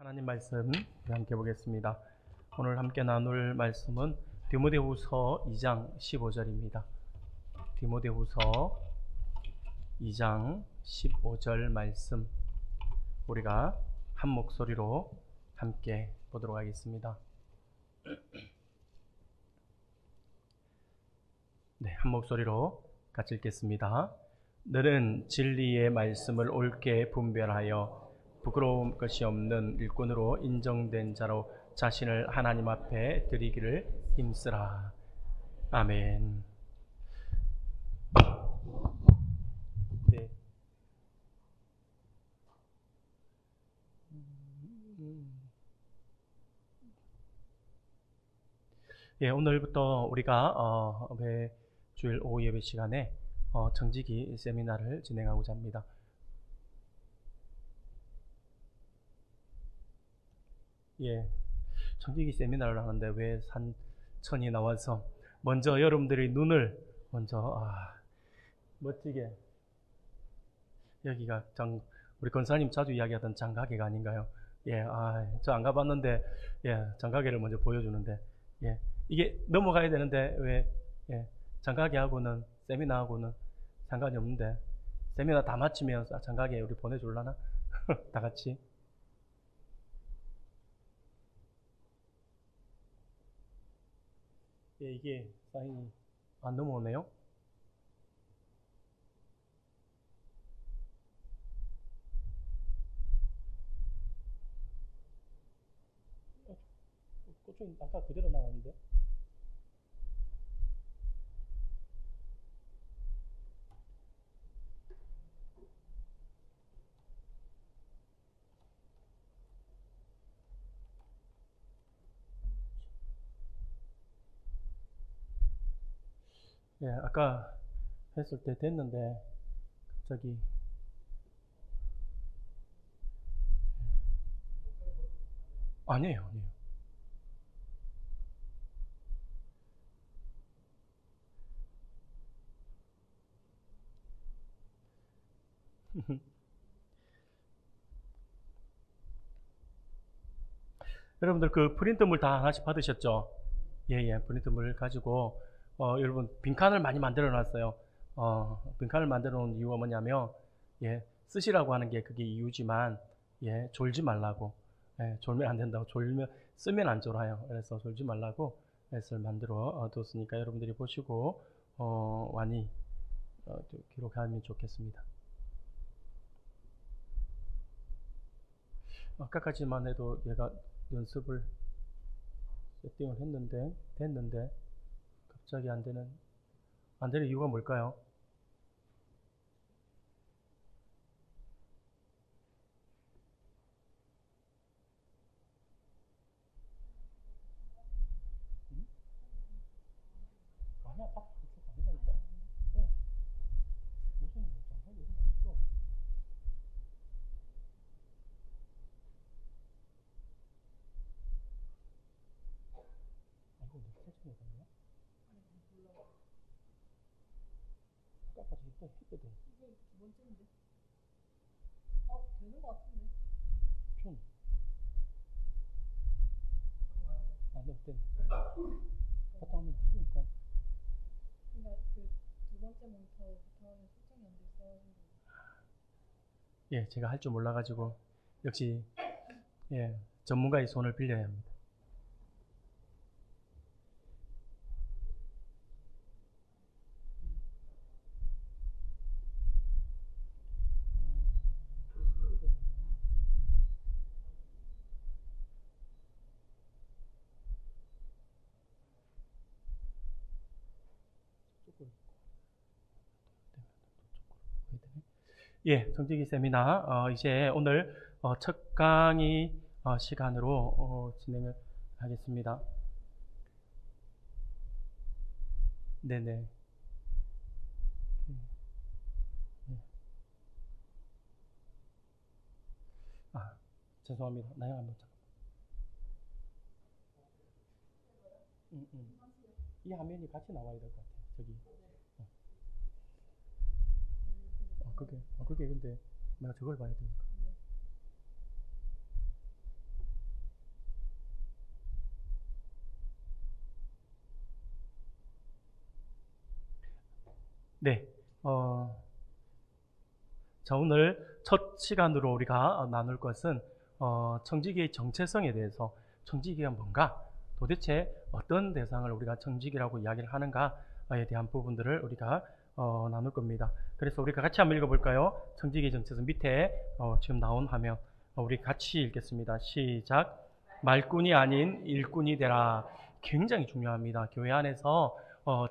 하나님 말씀 함께 보겠습니다. 오늘 함께 나눌 말씀은 디모데후서 2장 15절입니다. 디모데후서 2장 15절 말씀 우리가 한 목소리로 함께 보도록 하겠습니다. 네, 한 목소리로 같이 읽겠습니다. 너는 진리의 말씀을 옳게 분별하여 부끄러운 것이 없는 일꾼으로 인정된 자로 자신을 하나님 앞에 드리기를 힘쓰라. 아멘. 네. 예, 오늘부터 우리가 주일 오후 예배 시간에 청지기 세미나를 진행하고자 합니다. 예, 청지기 세미나를 하는데 왜 산천이 나와서 먼저 여러분들이 눈을 먼저 멋지게 여기가 우리 권사님 자주 이야기하던 장가게가 아닌가요? 예, 저 안 가봤는데 예, 장가게를 먼저 보여주는데 예, 이게 넘어가야 되는데 왜 예, 장가게하고는 세미나하고는 상관이 없는데 세미나 다 마치면 장가게 우리 보내줄라나? 다 같이. 예, 이게 사인이 안 넘어오네요. 꽃은 아까 그대로 나왔는데. 예, 아까 했을 때 됐는데 갑자기 아니에요. 여러분들 그 프린트물 다 하나씩 받으셨죠? 예, 프린트물 가지고 여러분 빈칸을 많이 만들어 놨어요. 빈칸을 만들어 놓은 이유가 뭐냐면 예, 쓰시라고 하는 게 그게 이유지만 예, 졸지 말라고. 예, 졸면 안 된다고. 졸면 쓰면 안 졸아요. 그래서 졸지 말라고 애를 만들어 뒀으니까 여러분들이 보시고 많이 기록하면 좋겠습니다. 아까까지만 해도 얘가 연습을 세팅을 됐는데 갑자기 안 되는 이유가 뭘까요? 아니야, 딱 그쪽 아니라니까. 무슨 장사를 이런 거 없어. 이거 내 세팅이 됐나? 아까까지 했거든. 이게 두 번째인데? 되는 것 같은데? 좀. 네, 네. 갔다 하면 되니까. 그러니까 그 두 번째 모니터부터 하면 설정이 안 됐어가지고. 예, 제가 할 줄 몰라가지고 역시 예, 전문가의 손을 빌려야 합니다. 예, 정직이 세미나 이제 오늘 첫 강의 시간으로 진행을 하겠습니다. 네네. 예. 죄송합니다. 나영 한번 잠깐. 이 화면이 같이 나와야 될 것 같아. 저기. 그게 근데 내가 저걸 봐야 되니까. 자, 오늘 첫 시간으로 우리가 나눌 것은 청지기의 정체성에 대해서, 청지기가 뭔가, 도대체 어떤 대상을 우리가 청지기라고 이야기를 하는가에 대한 부분들을 우리가 나눌 겁니다. 그래서 우리가 같이 한번 읽어볼까요? 청지기의 정체성 밑에 지금 나온 화면 우리 같이 읽겠습니다. 시작. 말꾼이 아닌 일꾼이 되라. 굉장히 중요합니다. 교회 안에서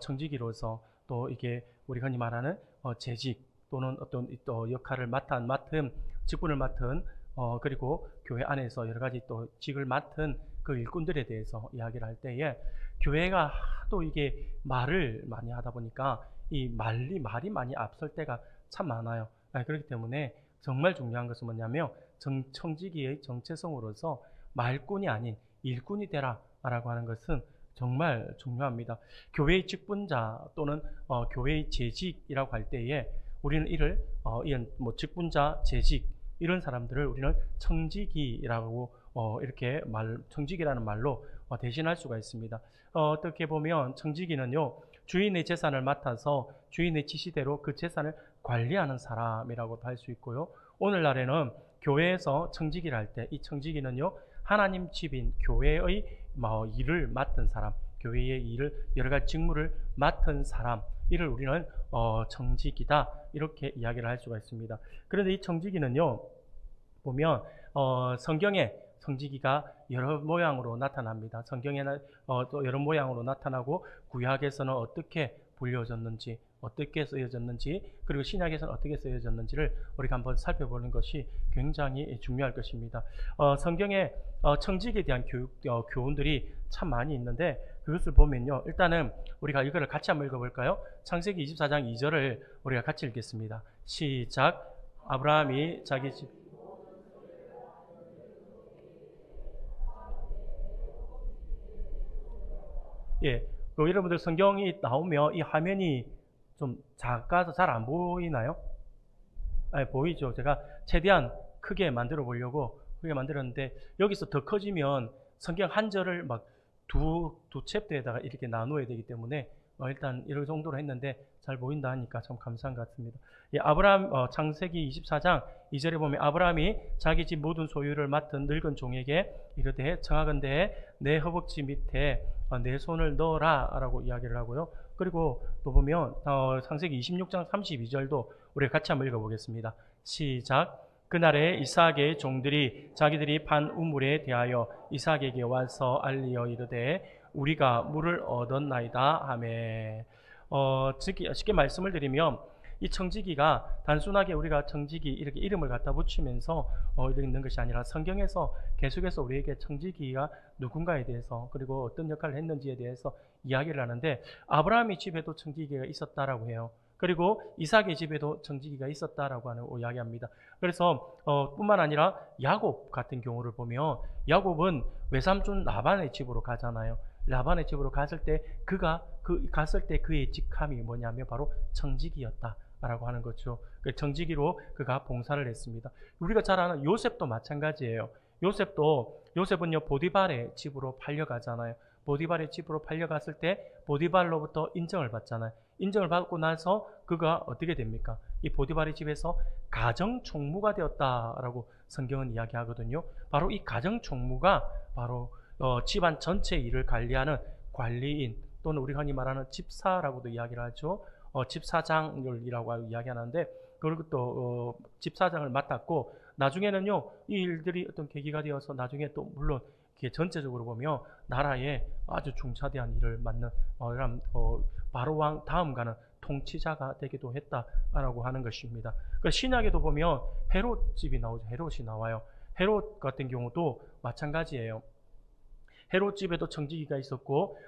청지기로서, 또 이게 우리 흔히 말하는 재직 또는 어떤 또 역할을 맡은 직분을 맡은 그리고 교회 안에서 여러 가지 또 직을 맡은 그 일꾼들에 대해서 이야기를 할 때에, 교회가 하도 이게 말을 많이 하다 보니까 이 말이 많이 앞설 때가 참 많아요. 그렇기 때문에 정말 중요한 것은 뭐냐면 청지기의 정체성으로서 말꾼이 아닌 일꾼이 되라 라고 하는 것은 정말 중요합니다. 교회의 직분자 또는 교회의 재직이라고 할 때에 우리는 이런 직분자, 재직 이런 사람들을 우리는 청지기라고 이렇게 청지기라는 말로 대신할 수가 있습니다. 어떻게 보면 청지기는요, 주인의 재산을 맡아서 주인의 지시대로 그 재산을 관리하는 사람이라고도 할 수 있고요. 오늘날에는 교회에서 청지기를 할 때 이 청지기는요, 하나님 집인 교회의 일을 맡은 사람, 교회의 일을 여러 가지 직무를 맡은 사람, 이를 우리는 청지기다 이렇게 이야기를 할 수가 있습니다. 그런데 이 청지기는요, 보면 성경에 청지기가 여러 모양으로 나타납니다. 성경에는 또 여러 모양으로 나타나고, 구약에서는 어떻게 불려졌는지, 어떻게 쓰여졌는지, 그리고 신약에서는 어떻게 쓰여졌는지를 우리가 한번 살펴보는 것이 굉장히 중요할 것입니다. 성경에 청지기에 대한 교훈들이 참 많이 있는데, 그것을 보면요, 일단은 우리가 이거를 같이 한번 읽어볼까요? 창세기 24장 2절을 우리가 같이 읽겠습니다. 시작. 아브라함이 자기 집 여러분들 성경이 나오면 이 화면이 좀 작아서 잘 안 보이나요? 보이죠? 제가 최대한 크게 만들어 보려고 크게 만들었는데, 여기서 더 커지면 성경 한 절을 막 두 챕터에다가 이렇게 나누어야 되기 때문에 일단 이런 정도로 했는데 잘 보인다 하니까 참 감사한 것 같습니다. 아브라함 창세기 24장 2절에 보면, 아브라함이 자기 집 모든 소유를 맡은 늙은 종에게 이르되 청하건대 내 허벅지 밑에 내 손을 넣어라 라고 이야기를 하고요. 그리고 또 보면 창세기 26장 32절도 우리 같이 한번 읽어보겠습니다. 시작. 그날에 이삭의 종들이 자기들이 판 우물에 대하여 이삭에게 와서 알리어 이르되 우리가 물을 얻었나이다 하매. 쉽게 말씀을 드리면, 이 청지기가 단순하게 우리가 청지기 이렇게 이름을 갖다 붙이면서 이렇게 있는 것이 아니라, 성경에서 계속해서 우리에게 청지기가 누군가에 대해서, 그리고 어떤 역할을 했는지에 대해서 이야기를 하는데, 아브라함의 집에도 청지기가 있었다라고 해요. 그리고 이삭의 집에도 청지기가 있었다라고 하는 이야기합니다. 그래서 뿐만 아니라 야곱 같은 경우를 보면, 야곱은 외삼촌 라반의 집으로 가잖아요. 라반의 집으로 갔을 때 갔을 때 그의 직함이 뭐냐면 바로 청지기였다라고 하는 거죠. 청지기로 그가 봉사를 했습니다. 우리가 잘 아는 요셉도 마찬가지예요. 요셉은요, 보디발의 집으로 팔려가잖아요. 보디발의 집으로 팔려갔을 때 보디발로부터 인정을 받잖아요. 인정을 받고 나서 그가 어떻게 됩니까? 이 보디발의 집에서 가정총무가 되었다라고 성경은 이야기하거든요. 바로 이 가정총무가 바로 집안 전체 일을 관리하는 관리인, 또는 우리 흔히 말하는 집사라고도 이야기를 하죠. 집사장이라고 이야기하는데, 그리고 또 집사장을 맡았고, 나중에는요, 이 일들이 어떤 계기가 되어서 나중에 또 물론 전체적으로 보면 나라에 아주 중차대한 일을 맡는 바로 왕 다음 가는 통치자가 되기도 했다라고 하는 것입니다. 신약에도 보면 헤롯 집이 나오죠. 헤롯이 나와요. 헤롯 같은 경우도 마찬가지예요. 헤롯 집에도 청지기가 있었고,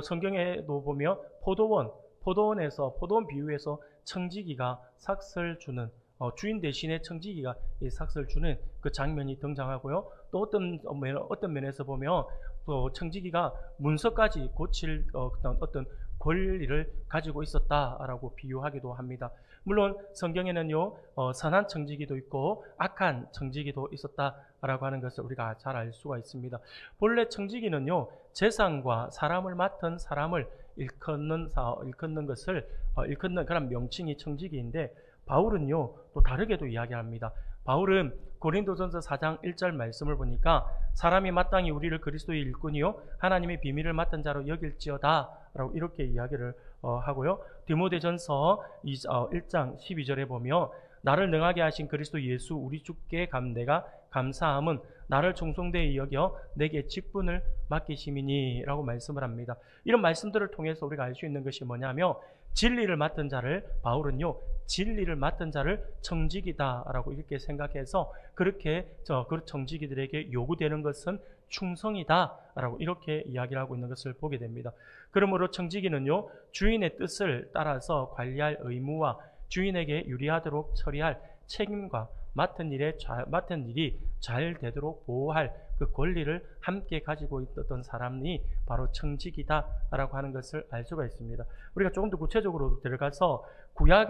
성경에도 보면 포도원 비유에서 청지기가 삭슬 주는, 주인 대신에 청지기가 이 삭슬 주는 그 장면이 등장하고요. 또 어떤 면에서 보면 또 청지기가 문서까지 고칠 어떤 권리를 가지고 있었다라고 비유하기도 합니다. 물론 성경에는요, 선한 청지기도 있고 악한 청지기도 있었다라고 하는 것을 우리가 잘 알 수가 있습니다. 본래 청지기는요, 재산과 사람을 맡은 사람을 일컫는 것을 일컫는 그런 명칭이 청지기인데, 바울은요 또 다르게도 이야기합니다. 바울은 고린도전서 4장 1절 말씀을 보니까 사람이 마땅히 우리를 그리스도의 일꾼이요 하나님의 비밀을 맡은 자로 여길지어다 라고 이렇게 이야기를 하고요. 디모데전서 1장 12절에 보면 나를 능하게 하신 그리스도 예수 우리 주께 내가 감사함은 나를 충성되이 여겨 내게 직분을 맡기심이니 라고 말씀을 합니다. 이런 말씀들을 통해서 우리가 알 수 있는 것이 뭐냐면, 진리를 맡은 자를, 바울은요 진리를 맡은 자를 청지기다 라고 이렇게 생각해서 그렇게 그 청지기들에게 요구되는 것은 충성이다 라고 이렇게 이야기를 하고 있는 것을 보게 됩니다. 그러므로 청지기는요 주인의 뜻을 따라서 관리할 의무와 주인에게 유리하도록 처리할 책임과 맡은 일이 잘 되도록 보호할 그 권리를 함께 가지고 있었던 사람이 바로 청지기다라고 하는 것을 알 수가 있습니다. 우리가 조금 더 구체적으로 들어가서 구약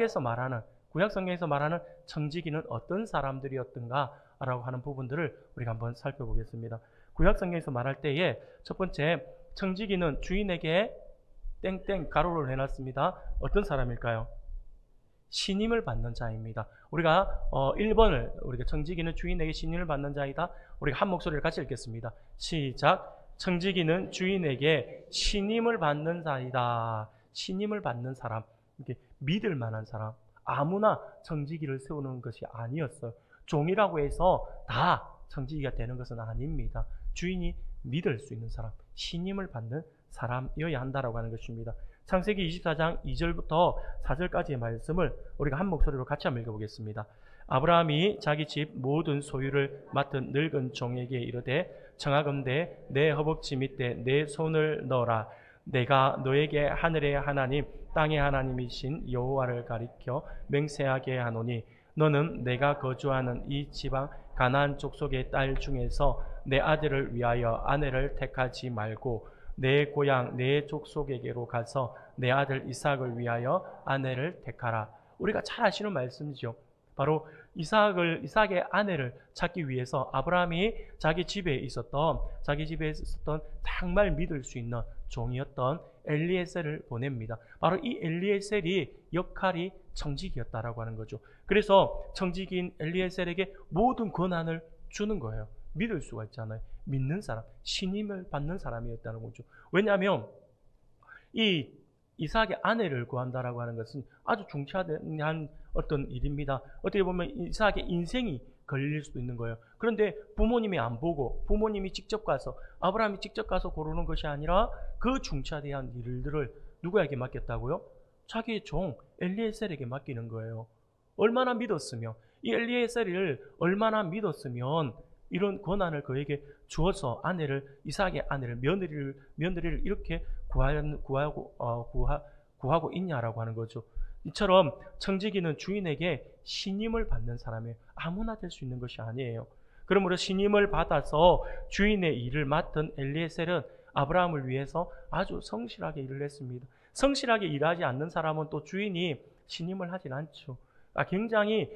성경에서 말하는 청지기는 어떤 사람들이었던가라고 하는 부분들을 우리가 한번 살펴보겠습니다. 구약 성경에서 말할 때에 첫 번째, 청지기는 주인에게 땡땡 가로를 해놨습니다. 어떤 사람일까요? 신임을 받는 자입니다. 우리가 1번을 우리가 청지기는 주인에게 신임을 받는 자이다. 우리가 한 목소리를 같이 읽겠습니다. 시작. 청지기는 주인에게 신임을 받는 자이다. 신임을 받는 사람, 이렇게 믿을 만한 사람. 아무나 청지기를 세우는 것이 아니었어요. 종이라고 해서 다 청지기가 되는 것은 아닙니다. 주인이 믿을 수 있는 사람, 신임을 받는 사람이어야 한다라고 하는 것입니다. 창세기 24장 2절부터 4절까지의 말씀을 우리가 한 목소리로 같이 한번 읽어보겠습니다. 아브라함이 자기 집 모든 소유를 맡은 늙은 종에게 이르되 청하건대 내 허벅지 밑에 내 손을 넣어라. 내가 너에게 하늘의 하나님 땅의 하나님이신 여호와를 가리켜 맹세하게 하노니 너는 내가 거주하는 이 지방 가나안 족속의 딸 중에서 내 아들을 위하여 아내를 택하지 말고 내 고향 내 족속에게로 가서 내 아들 이삭을 위하여 아내를 택하라. 우리가 잘 아시는 말씀이죠. 바로 이삭의 아내를 찾기 위해서 아브라함이 자기 집에 있었던 정말 믿을 수 있는 종이었던 엘리에셀을 보냅니다. 바로 이 엘리에셀이 역할이 청지기였다라고 하는 거죠. 그래서 청지기인 엘리에셀에게 모든 권한을 주는 거예요. 믿을 수가 있잖아요. 믿는 사람, 신임을 받는 사람이었다는 거죠. 왜냐하면 이 이삭의 아내를 구한다라고 하는 것은 아주 중차대한 어떤 일입니다. 어떻게 보면 이삭의 인생이 걸릴 수도 있는 거예요. 그런데 부모님이 안 보고 부모님이 직접 가서 아브라함이 직접 가서 고르는 것이 아니라 그 중차대한 일들을 누구에게 맡겼다고요? 자기의 종 엘리에셀에게 맡기는 거예요. 얼마나 믿었으면, 이 엘리에셀을 얼마나 믿었으면 이런 권한을 그에게 주어서 이삭의 아내를 며느리를 이렇게 구하고 있냐라고 하는 거죠. 이처럼 청지기는 주인에게 신임을 받는 사람이에요. 아무나 될 수 있는 것이 아니에요. 그러므로 신임을 받아서 주인의 일을 맡은 엘리에셀은 아브라함을 위해서 아주 성실하게 일을 했습니다. 성실하게 일하지 않는 사람은 또 주인이 신임을 하진 않죠. 굉장히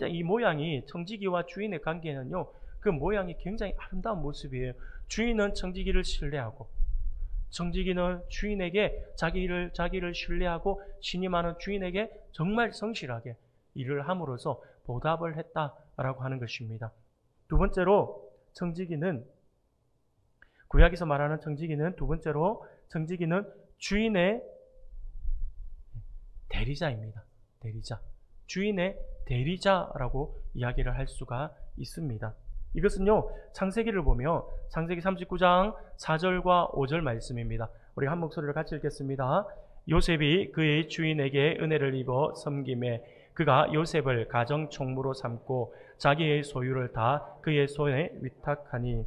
이 모양이 청지기와 주인의 관계는요, 그 모양이 굉장히 아름다운 모습이에요. 주인은 청지기를 신뢰하고, 청지기는 주인에게 자기를 신뢰하고 신임하는 주인에게 정말 성실하게 일을 함으로써 보답을 했다라고 하는 것입니다. 두 번째로 구약에서 말하는 청지기는 주인의 대리자입니다. 주인의 대리자라고 이야기를 할 수가 있습니다. 이것은요, 창세기를 보면 창세기 39장 4절과 5절 말씀입니다. 우리 한 목소리를 같이 읽겠습니다. 요셉이 그의 주인에게 은혜를 입어 섬김에 그가 요셉을 가정 총무로 삼고 자기의 소유를 다 그의 손에 위탁하니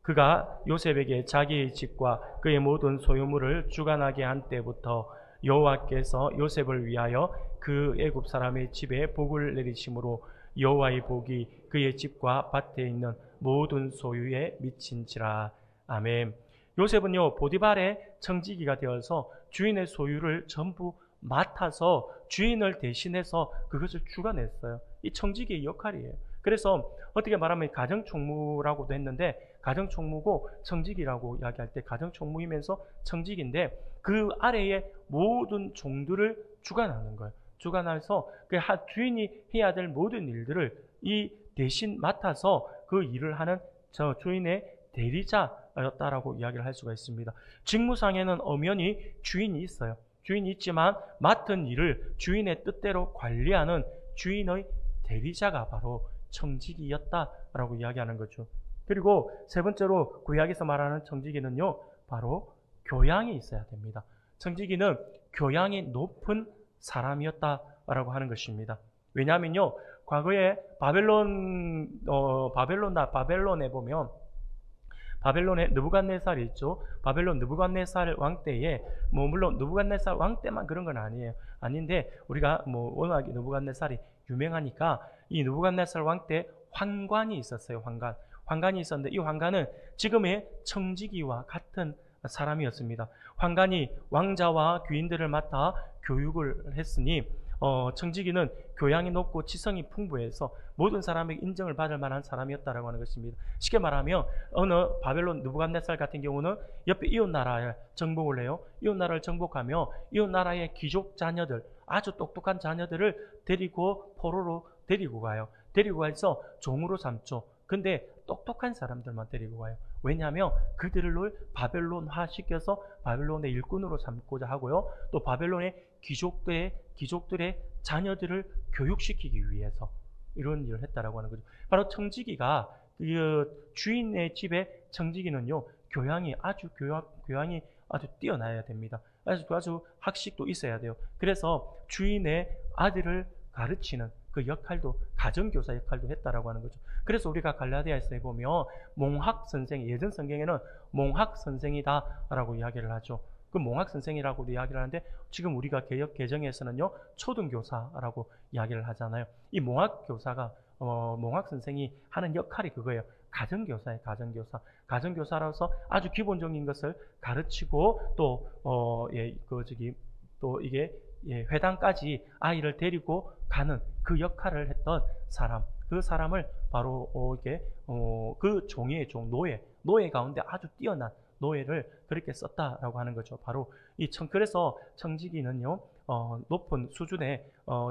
그가 요셉에게 자기의 집과 그의 모든 소유물을 주관하게 한 때부터 여호와께서 요셉을 위하여 그 애굽 사람의 집에 복을 내리심으로 여호와의 복이 그의 집과 밭에 있는 모든 소유에 미친지라. 아멘. 요셉은요, 보디발의 청지기가 되어서 주인의 소유를 전부 맡아서 주인을 대신해서 그것을 주관했어요. 이 청지기의 역할이에요. 그래서 어떻게 말하면 가정총무라고도 했는데 가정총무고 청직이라고 이야기할 때 가정총무이면서 청직인데 그 아래에 모든 종들을 주관하는 거예요. 주관해서 그 주인이 해야 될 모든 일들을 이 대신 맡아서 그 일을 하는 저 주인의 대리자였다라고 이야기를 할 수가 있습니다. 직무상에는 엄연히 주인이 있어요. 주인이 있지만 맡은 일을 주인의 뜻대로 관리하는 주인의 대리자가 바로 청지기였다라고 이야기하는 거죠. 그리고 세 번째로 구약에서 말하는 청지기는요, 바로 교양이 있어야 됩니다. 청지기는 교양이 높은 사람이었다라고 하는 것입니다. 왜냐하면요, 과거에 바벨론에 보면 바벨론에 느부갓네살이 있죠. 바벨론 느부갓네살 왕 때에 물론 느부갓네살 왕 때만 그런 건 아니에요. 아닌데 우리가 워낙 느부갓네살이 유명하니까 이 느부갓네살 왕 때 환관이 있었어요. 환관이 있었는데 이 환관은 지금의 청지기와 같은 사람이었습니다. 환관이 왕자와 귀인들을 맡아 교육을 했으니 청지기는 교양이 높고 지성이 풍부해서 모든 사람에게 인정을 받을 만한 사람이었다라고 하는 것입니다. 쉽게 말하면 어느 바벨론 느부갓네살 같은 경우는 옆에 이웃 나라에 정복을 해요. 이웃 나라를 정복하며 이웃 나라의 귀족 자녀들, 아주 똑똑한 자녀들을 데리고 포로로 데리고 가요. 데리고 가서 종으로 삼죠. 근데 똑똑한 사람들만 데리고 가요. 왜냐하면 그들을 바벨론화 시켜서 바벨론의 일꾼으로 삼고자 하고요. 또 바벨론의 귀족들의 자녀들을 교육시키기 위해서 이런 일을 했다라고 하는 거죠. 바로 청지기가 주인의 집에 청지기는요, 교양이 아주 뛰어나야 됩니다. 아주 학식도 있어야 돼요. 그래서 주인의 아들을 가르치는 그 역할도 가정교사 역할도 했다라고 하는 거죠. 그래서 우리가 갈라디아서에 보면 몽학 선생, 예전 성경에는 몽학 선생이다라고 이야기를 하죠. 그 몽학 선생이라고도 이야기를 하는데 지금 우리가 개역 개정에서는요 초등교사라고 이야기를 하잖아요. 이 몽학 교사가 몽학 선생이 하는 역할이 그거예요. 가정교사예요. 가정교사로서 아주 기본적인 것을 가르치고 또 이게 회당까지 아이를 데리고 가는 그 역할을 했던 사람, 그 사람을 바로 그 종의 종 노예 가운데 아주 뛰어난 노예를 그렇게 썼다라고 하는 거죠. 바로 그래서 청지기는요 높은 수준의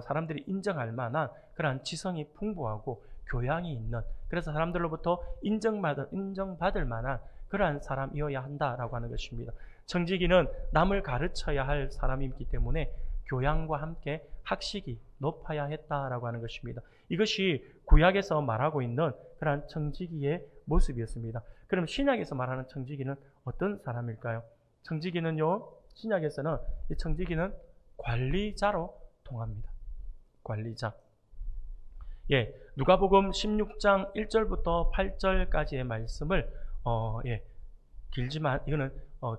사람들이 인정할 만한 그러한 지성이 풍부하고 교양이 있는, 그래서 사람들로부터 인정받을 만한 그러한 사람이어야 한다라고 하는 것입니다. 청지기는 남을 가르쳐야 할 사람이기 때문에 교양과 함께 학식이 높아야 했다라고 하는 것입니다. 이것이 구약에서 말하고 있는 그러한 청지기의 모습이었습니다. 그럼 신약에서 말하는 청지기는 어떤 사람일까요? 청지기는요, 신약에서는 이 청지기는 관리자로 통합니다. 관리자. 누가복음 16장 1절부터 8절까지의 말씀을 길지만 이거는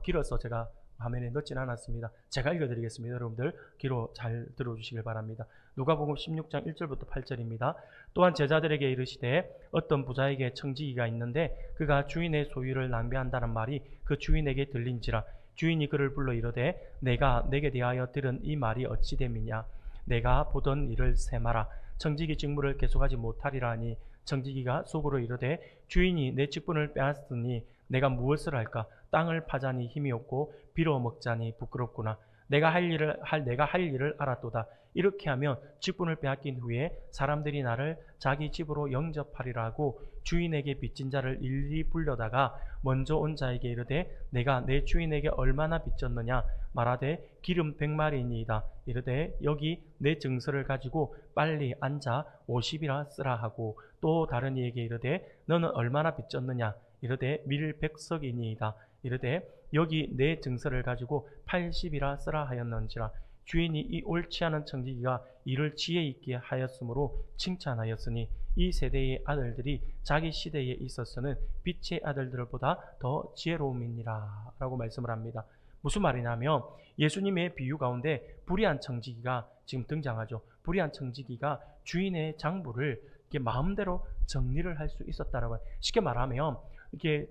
길어서 제가 화면에 넣지는 않았습니다. 제가 읽어드리겠습니다. 여러분들 귀로 잘 들어주시길 바랍니다. 누가복음 16장 1절부터 8절입니다. 또한 제자들에게 이르시되 어떤 부자에게 청지기가 있는데 그가 주인의 소유를 낭비한다는 말이 그 주인에게 들린지라. 주인이 그를 불러 이르되 내가 내게 대하여 들은 이 말이 어찌 됨이냐. 내가 보던 일을 세마라. 청지기 직무를 계속하지 못하리라 하니 청지기가 속으로 이르되 주인이 내 직분을 빼앗으니 내가 무엇을 할까? 땅을 파자니 힘이 없고 비로 먹자니 부끄럽구나. 내가 할 일을 알았도다. 이렇게 하면 직분을 빼앗긴 후에 사람들이 나를 자기 집으로 영접하리라고 주인에게 빚진 자를 일일이 불려다가 먼저 온 자에게 이르되 내가 내 주인에게 얼마나 빚졌느냐 말하되 기름 100마리니이다. 이르되 여기 내 증서를 가지고 빨리 앉아 50이라 쓰라 하고 또 다른 이에게 이르되 너는 얼마나 빚졌느냐 이르되 밀 100석이니이다. 이르되 여기 내 증서를 가지고 80이라 쓰라 하였는지라. 주인이 이 옳지 않은 청지기가 이를 지혜 있게 하였으므로 칭찬하였으니 이 세대의 아들들이 자기 시대에 있어서는 빛의 아들들보다 더 지혜로움이니라 라고 말씀을 합니다. 무슨 말이냐면 예수님의 비유 가운데 불의한 청지기가 지금 등장하죠. 불의한 청지기가 주인의 장부를 이렇게 마음대로 정리를 할 수 있었다라고. 쉽게 말하면 이게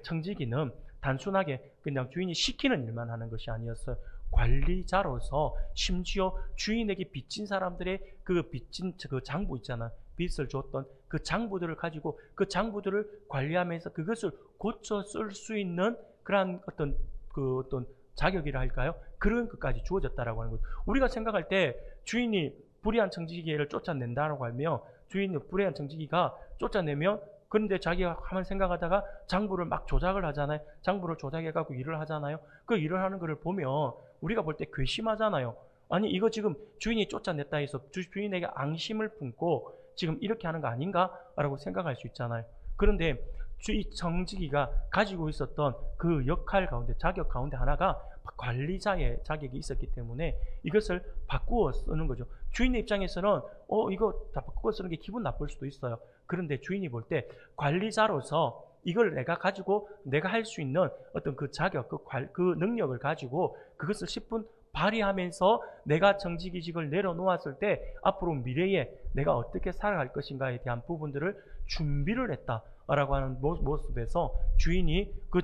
청지기는 단순하게 그냥 주인이 시키는 일만 하는 것이 아니었어요. 관리자로서 심지어 주인에게 빚진 사람들의 그 빚진 그 장부 있잖아. 빚을 줬던 그 장부들을 가지고 그 장부들을 관리하면서 그것을 고쳐 쓸 수 있는 그러한 어떤 자격이라 할까요? 그런 것까지 주어졌다라고 하는 거죠. 우리가 생각할 때 주인이 불의한 청지기를 쫓아낸다라고 하면 주인이 불의한 청지기가 쫓아내면 그런데 자기가 한번 생각하다가 장부를 막 조작을 하잖아요. 장부를 조작해갖고 일을 하잖아요. 그 일을 하는 거를 보면 우리가 볼 때 괘씸하잖아요. 아니 이거 지금 주인이 쫓아냈다 해서 주인에게 앙심을 품고 지금 이렇게 하는 거 아닌가? 라고 생각할 수 있잖아요. 그런데 이 청지기가 가지고 있었던 그 역할 가운데 자격 가운데 하나가 관리자의 자격이 있었기 때문에 이것을 바꾸어 쓰는 거죠. 주인의 입장에서는 이거 다 바꾸어 쓰는 게 기분 나쁠 수도 있어요. 그런데 주인이 볼 때 관리자로서 이걸 내가 가지고 내가 할 수 있는 어떤 그 자격, 그 능력을 가지고 그것을 10분 발휘하면서 내가 정직이직을 내려놓았을 때 앞으로 미래에 내가 어떻게 살아갈 것인가에 대한 부분들을 준비를 했다라고 하는 모습에서 주인이 그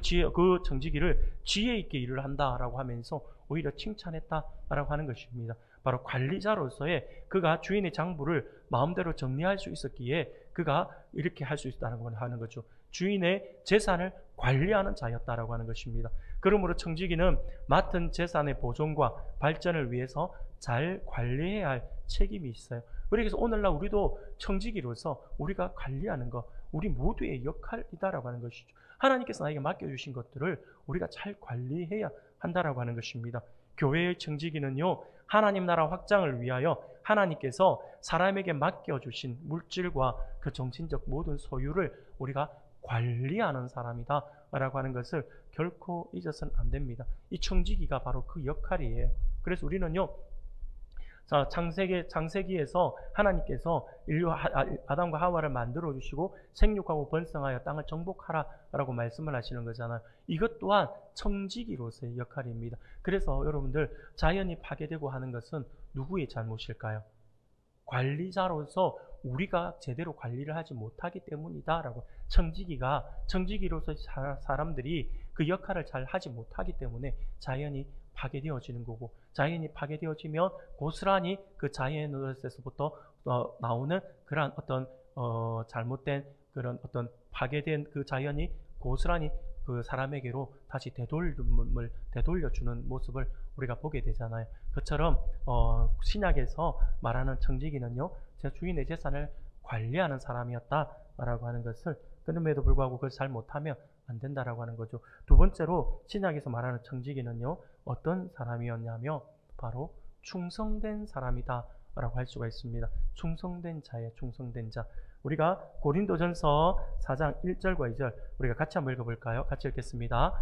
정직이를 지혜 있게 일을 한다라고 하면서 오히려 칭찬했다라고 하는 것입니다. 바로 관리자로서의 그가 주인의 장부를 마음대로 정리할 수 있었기에 그가 이렇게 할 수 있다는 걸 하는 거죠. 주인의 재산을 관리하는 자였다라고 하는 것입니다. 그러므로 청지기는 맡은 재산의 보존과 발전을 위해서 잘 관리해야 할 책임이 있어요. 그래서 오늘날 우리도 청지기로서 우리가 관리하는 것, 우리 모두의 역할이다라고 하는 것이죠. 하나님께서 나에게 맡겨주신 것들을 우리가 잘 관리해야 한다라고 하는 것입니다. 교회의 청지기는요, 하나님 나라 확장을 위하여 하나님께서 사람에게 맡겨주신 물질과 그 정신적 모든 소유를 우리가 관리하는 사람이다 라고 하는 것을 결코 잊어서는 안 됩니다. 이 청지기가 바로 그 역할이에요. 그래서 우리는요, 자, 창세기에서 하나님께서 아담과 하와를 만들어 주시고 생육하고 번성하여 땅을 정복하라 라고 말씀을 하시는 거잖아요. 이것 또한 청지기로서의 역할입니다. 그래서 여러분들, 자연이 파괴되고 하는 것은 누구의 잘못일까요? 관리자로서 우리가 제대로 관리를 하지 못하기 때문이다 라고. 청지기로서 사람들이 그 역할을 잘 하지 못하기 때문에 자연이 파괴되어지는 거고, 자연이 파괴되어지면 고스란히 그 자연으로서부터 나오는 그러한 어떤 잘못된 그런 어떤 파괴된 그 자연이 고스란히 그 사람에게로 다시 되돌려주는 모습을 우리가 보게 되잖아요. 그처럼 신약에서 말하는 청지기는요, 제 주인의 재산을 관리하는 사람이었다라고 하는 것을, 그럼에도 불구하고 그걸 잘 못하면 안 된다라고 하는 거죠. 두 번째로 신약에서 말하는 청지기는요, 어떤 사람이었냐면 바로 충성된 사람이다 라고 할 수가 있습니다. 충성된 자예요. 충성된 자. 우리가 고린도전서 4장 1절과 2절 우리가 같이 한번 읽어볼까요? 같이 읽겠습니다.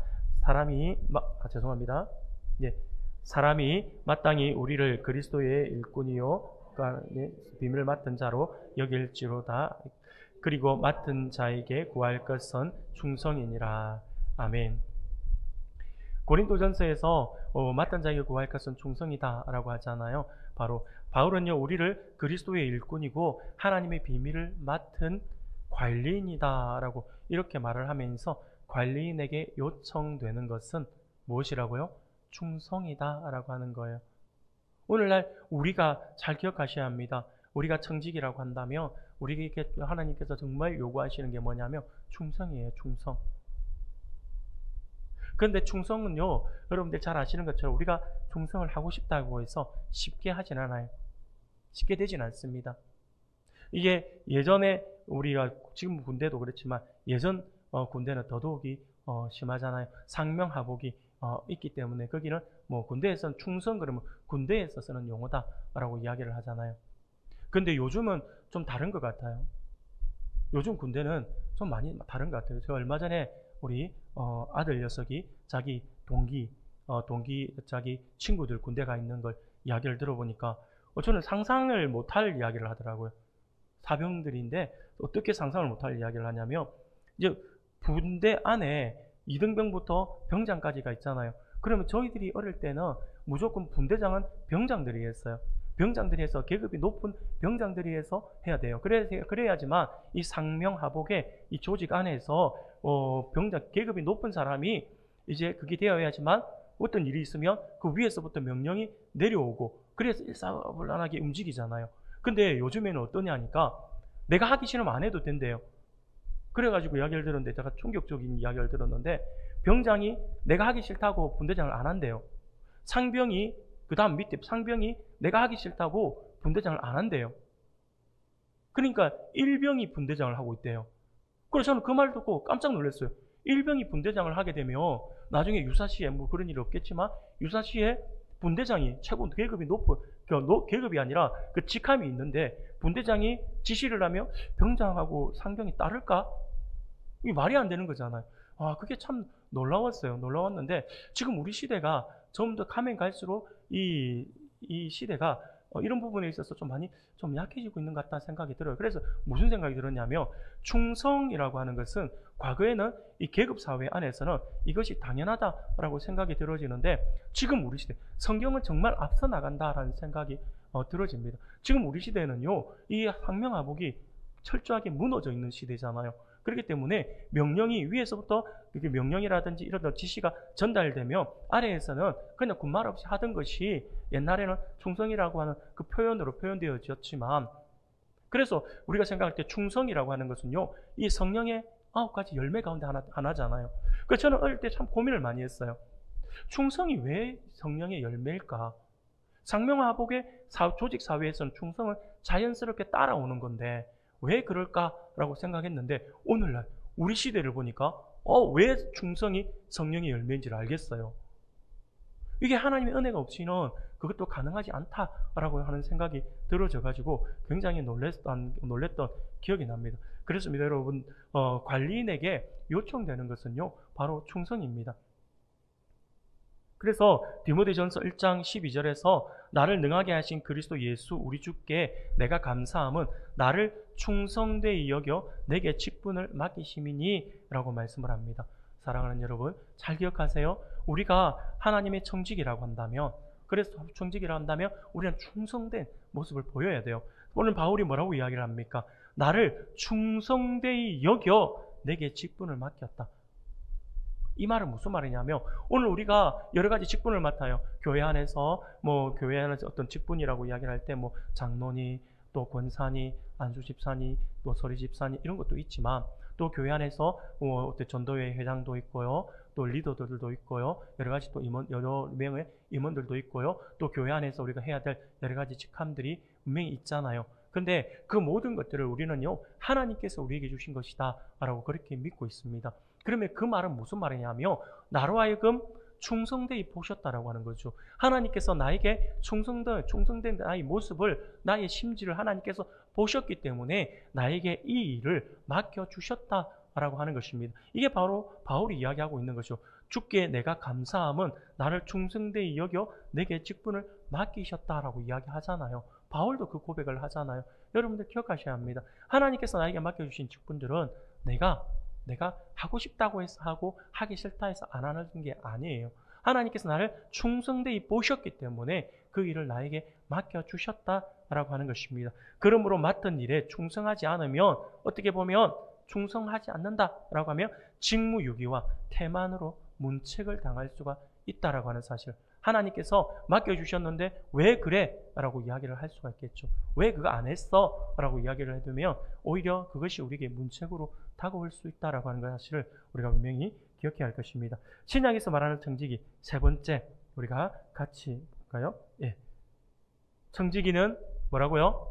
사람이 마땅히 우리를 그리스도의 일꾼이요 비밀을 맡은 자로 여길지로다. 그리고 맡은 자에게 구할 것은 충성이니라. 아멘. 고린도전서에서 맡은 자에게 구할 것은 충성이다 라고 하잖아요. 바로 바울은요, 우리를 그리스도의 일꾼이고 하나님의 비밀을 맡은 관리인이다 라고 이렇게 말을 하면서 관리인에게 요청되는 것은 무엇이라고요? 충성이다 라고 하는 거예요. 오늘날 우리가 잘 기억하셔야 합니다. 우리가 청지기라고 한다면 우리에게 하나님께서 정말 요구하시는 게 뭐냐면 충성이에요. 충성. 그런데 충성은요, 여러분들 잘 아시는 것처럼 우리가 충성을 하고 싶다고 해서 쉽게 하진 않아요. 쉽게 되진 않습니다. 이게 예전에 우리가 지금 군대도 그렇지만 예전 군대는 더더욱이 심하잖아요. 상명하복이 있기 때문에 거기는 뭐 군대에서는 충성 그러면 군대에서 쓰는 용어다라고 이야기를 하잖아요. 근데 요즘은 좀 다른 것 같아요. 요즘 군대는 좀 많이 다른 것 같아요. 제가 얼마 전에 우리 아들 녀석이 자기 자기 친구들 군대 가 있는 걸 이야기를 들어보니까 저는 상상을 못할 이야기를 하더라고요. 사병들인데 어떻게 상상을 못할 이야기를 하냐면, 이제 군대 안에 2등병부터 병장까지가 있잖아요. 그러면 저희들이 어릴 때는 무조건 분대장은 병장들이 했어요. 병장들이 해서 계급이 높은 병장들이 해서 해야 돼요. 그래야지만 이 상명하복의 이 조직 안에서 병장 계급이 높은 사람이 이제 그게 되어야지만 어떤 일이 있으면 그 위에서부터 명령이 내려오고 그래서 일사불란하게 움직이잖아요. 근데 요즘에는 어떠냐 하니까 내가 하기 싫으면 안 해도 된대요. 그래가지고 이야기를 들었는데 제가 충격적인 이야기를 들었는데 병장이 내가 하기 싫다고 분대장을 안 한대요. 상병이 그 다음 밑에 상병이 내가 하기 싫다고 분대장을 안 한대요. 그러니까 일병이 분대장을 하고 있대요. 그래서 저는 그 말 듣고 깜짝 놀랐어요. 일병이 분대장을 하게 되면 나중에 유사시에 뭐 그런 일이 없겠지만 유사시에 분대장이 최고 계급이 높은 계급이 아니라 그 직함이 있는데 분대장이 지시를 하면 병장하고 상병이 따를까? 이게 말이 안 되는 거잖아요. 아, 그게 참 놀라웠어요. 놀라웠는데 지금 우리 시대가 좀 더 가면 갈수록 이 시대가 이런 부분에 있어서 좀 많이 좀 약해지고 있는 것 같다는 생각이 들어요. 그래서 무슨 생각이 들었냐면 충성이라고 하는 것은 과거에는 이 계급 사회 안에서는 이것이 당연하다라고 생각이 들어지는데 지금 우리 시대 성경은 정말 앞서 나간다라는 생각이 들어집니다. 지금 우리 시대는요, 이 상명하복이 철저하게 무너져 있는 시대잖아요. 그렇기 때문에 명령이 위에서부터 이렇게 명령이라든지 이런 지시가 전달되면 아래에서는 그냥 군말 없이 하던 것이 옛날에는 충성이라고 하는 그 표현으로 표현되어졌지만 그래서 우리가 생각할 때 충성이라고 하는 것은요, 이 성령의 9가지 열매 가운데 하나잖아요. 그래서 저는 어릴 때 참 고민을 많이 했어요. 충성이 왜 성령의 열매일까? 상명하복의 조직 사회에서는 충성은 자연스럽게 따라오는 건데 왜 그럴까라고 생각했는데 오늘날 우리 시대를 보니까 왜 충성이 성령의 열매인지를 알겠어요. 이게 하나님의 은혜가 없이는 그것도 가능하지 않다라고 하는 생각이 들어져 가지고 굉장히 놀랬던 기억이 납니다. 그렇습니다, 여러분. 관리인에게 요청되는 것은요, 바로 충성입니다. 그래서 디모데전서 1장 12절에서 나를 능하게 하신 그리스도 예수 우리 주께 내가 감사함은 나를 충성되이 여겨 내게 직분을 맡기심이니 라고 말씀을 합니다. 사랑하는 여러분, 잘 기억하세요. 우리가 하나님의 청직이라고 한다면, 그래서 청직이라고 한다면 우리는 충성된 모습을 보여야 돼요. 오늘 바울이 뭐라고 이야기를 합니까? 나를 충성되이 여겨 내게 직분을 맡겼다. 이 말은 무슨 말이냐면 오늘 우리가 여러 가지 직분을 맡아요. 교회 안에서 교회 안에서 어떤 직분이라고 이야기를 할 때 장로니 또 권사니 안수 집사니 또 서리 집사니 이런 것도 있지만 또 교회 안에서 전도회 회장도 있고요. 또 리더들도 있고요. 여러 가지 또 여러 명의 임원들도 있고요. 또 교회 안에서 우리가 해야 될 여러 가지 직함들이 분명히 있잖아요. 근데 그 모든 것들을 우리는요, 하나님께서 우리에게 주신 것이다 라고 그렇게 믿고 있습니다. 그러면 그 말은 무슨 말이냐면 나로 하여금 충성되이 보셨다라고 하는 거죠. 하나님께서 나에게 충성된 나의 모습을, 나의 심지를 하나님께서 보셨기 때문에 나에게 이 일을 맡겨주셨다라고 하는 것입니다. 이게 바로 바울이 이야기하고 있는 것이죠. 주께 내가 감사함은 나를 충성되이 여겨 내게 직분을 맡기셨다라고 이야기하잖아요. 바울도 그 고백을 하잖아요. 여러분들 기억하셔야 합니다. 하나님께서 나에게 맡겨주신 직분들은 내가 하고 싶다고 해서 하고 하기 싫다 해서 안 하는 게 아니에요. 하나님께서 나를 충성되이 보셨기 때문에 그 일을 나에게 맡겨주셨다라고 하는 것입니다. 그러므로 맡은 일에 충성하지 않으면 어떻게 보면 충성하지 않는다라고 하면 직무유기와 태만으로 문책을 당할 수가 있다라고 하는 사실. 하나님께서 맡겨주셨는데 왜 그래? 라고 이야기를 할 수가 있겠죠. 왜 그거 안 했어? 라고 이야기를 해두면 오히려 그것이 우리에게 문책으로 다가올 수 있다라고 하는 사실을 우리가 분명히 기억해야 할 것입니다. 신약에서 말하는 청지기 세 번째 우리가 같이 볼까요? 예. 청지기는 뭐라고요?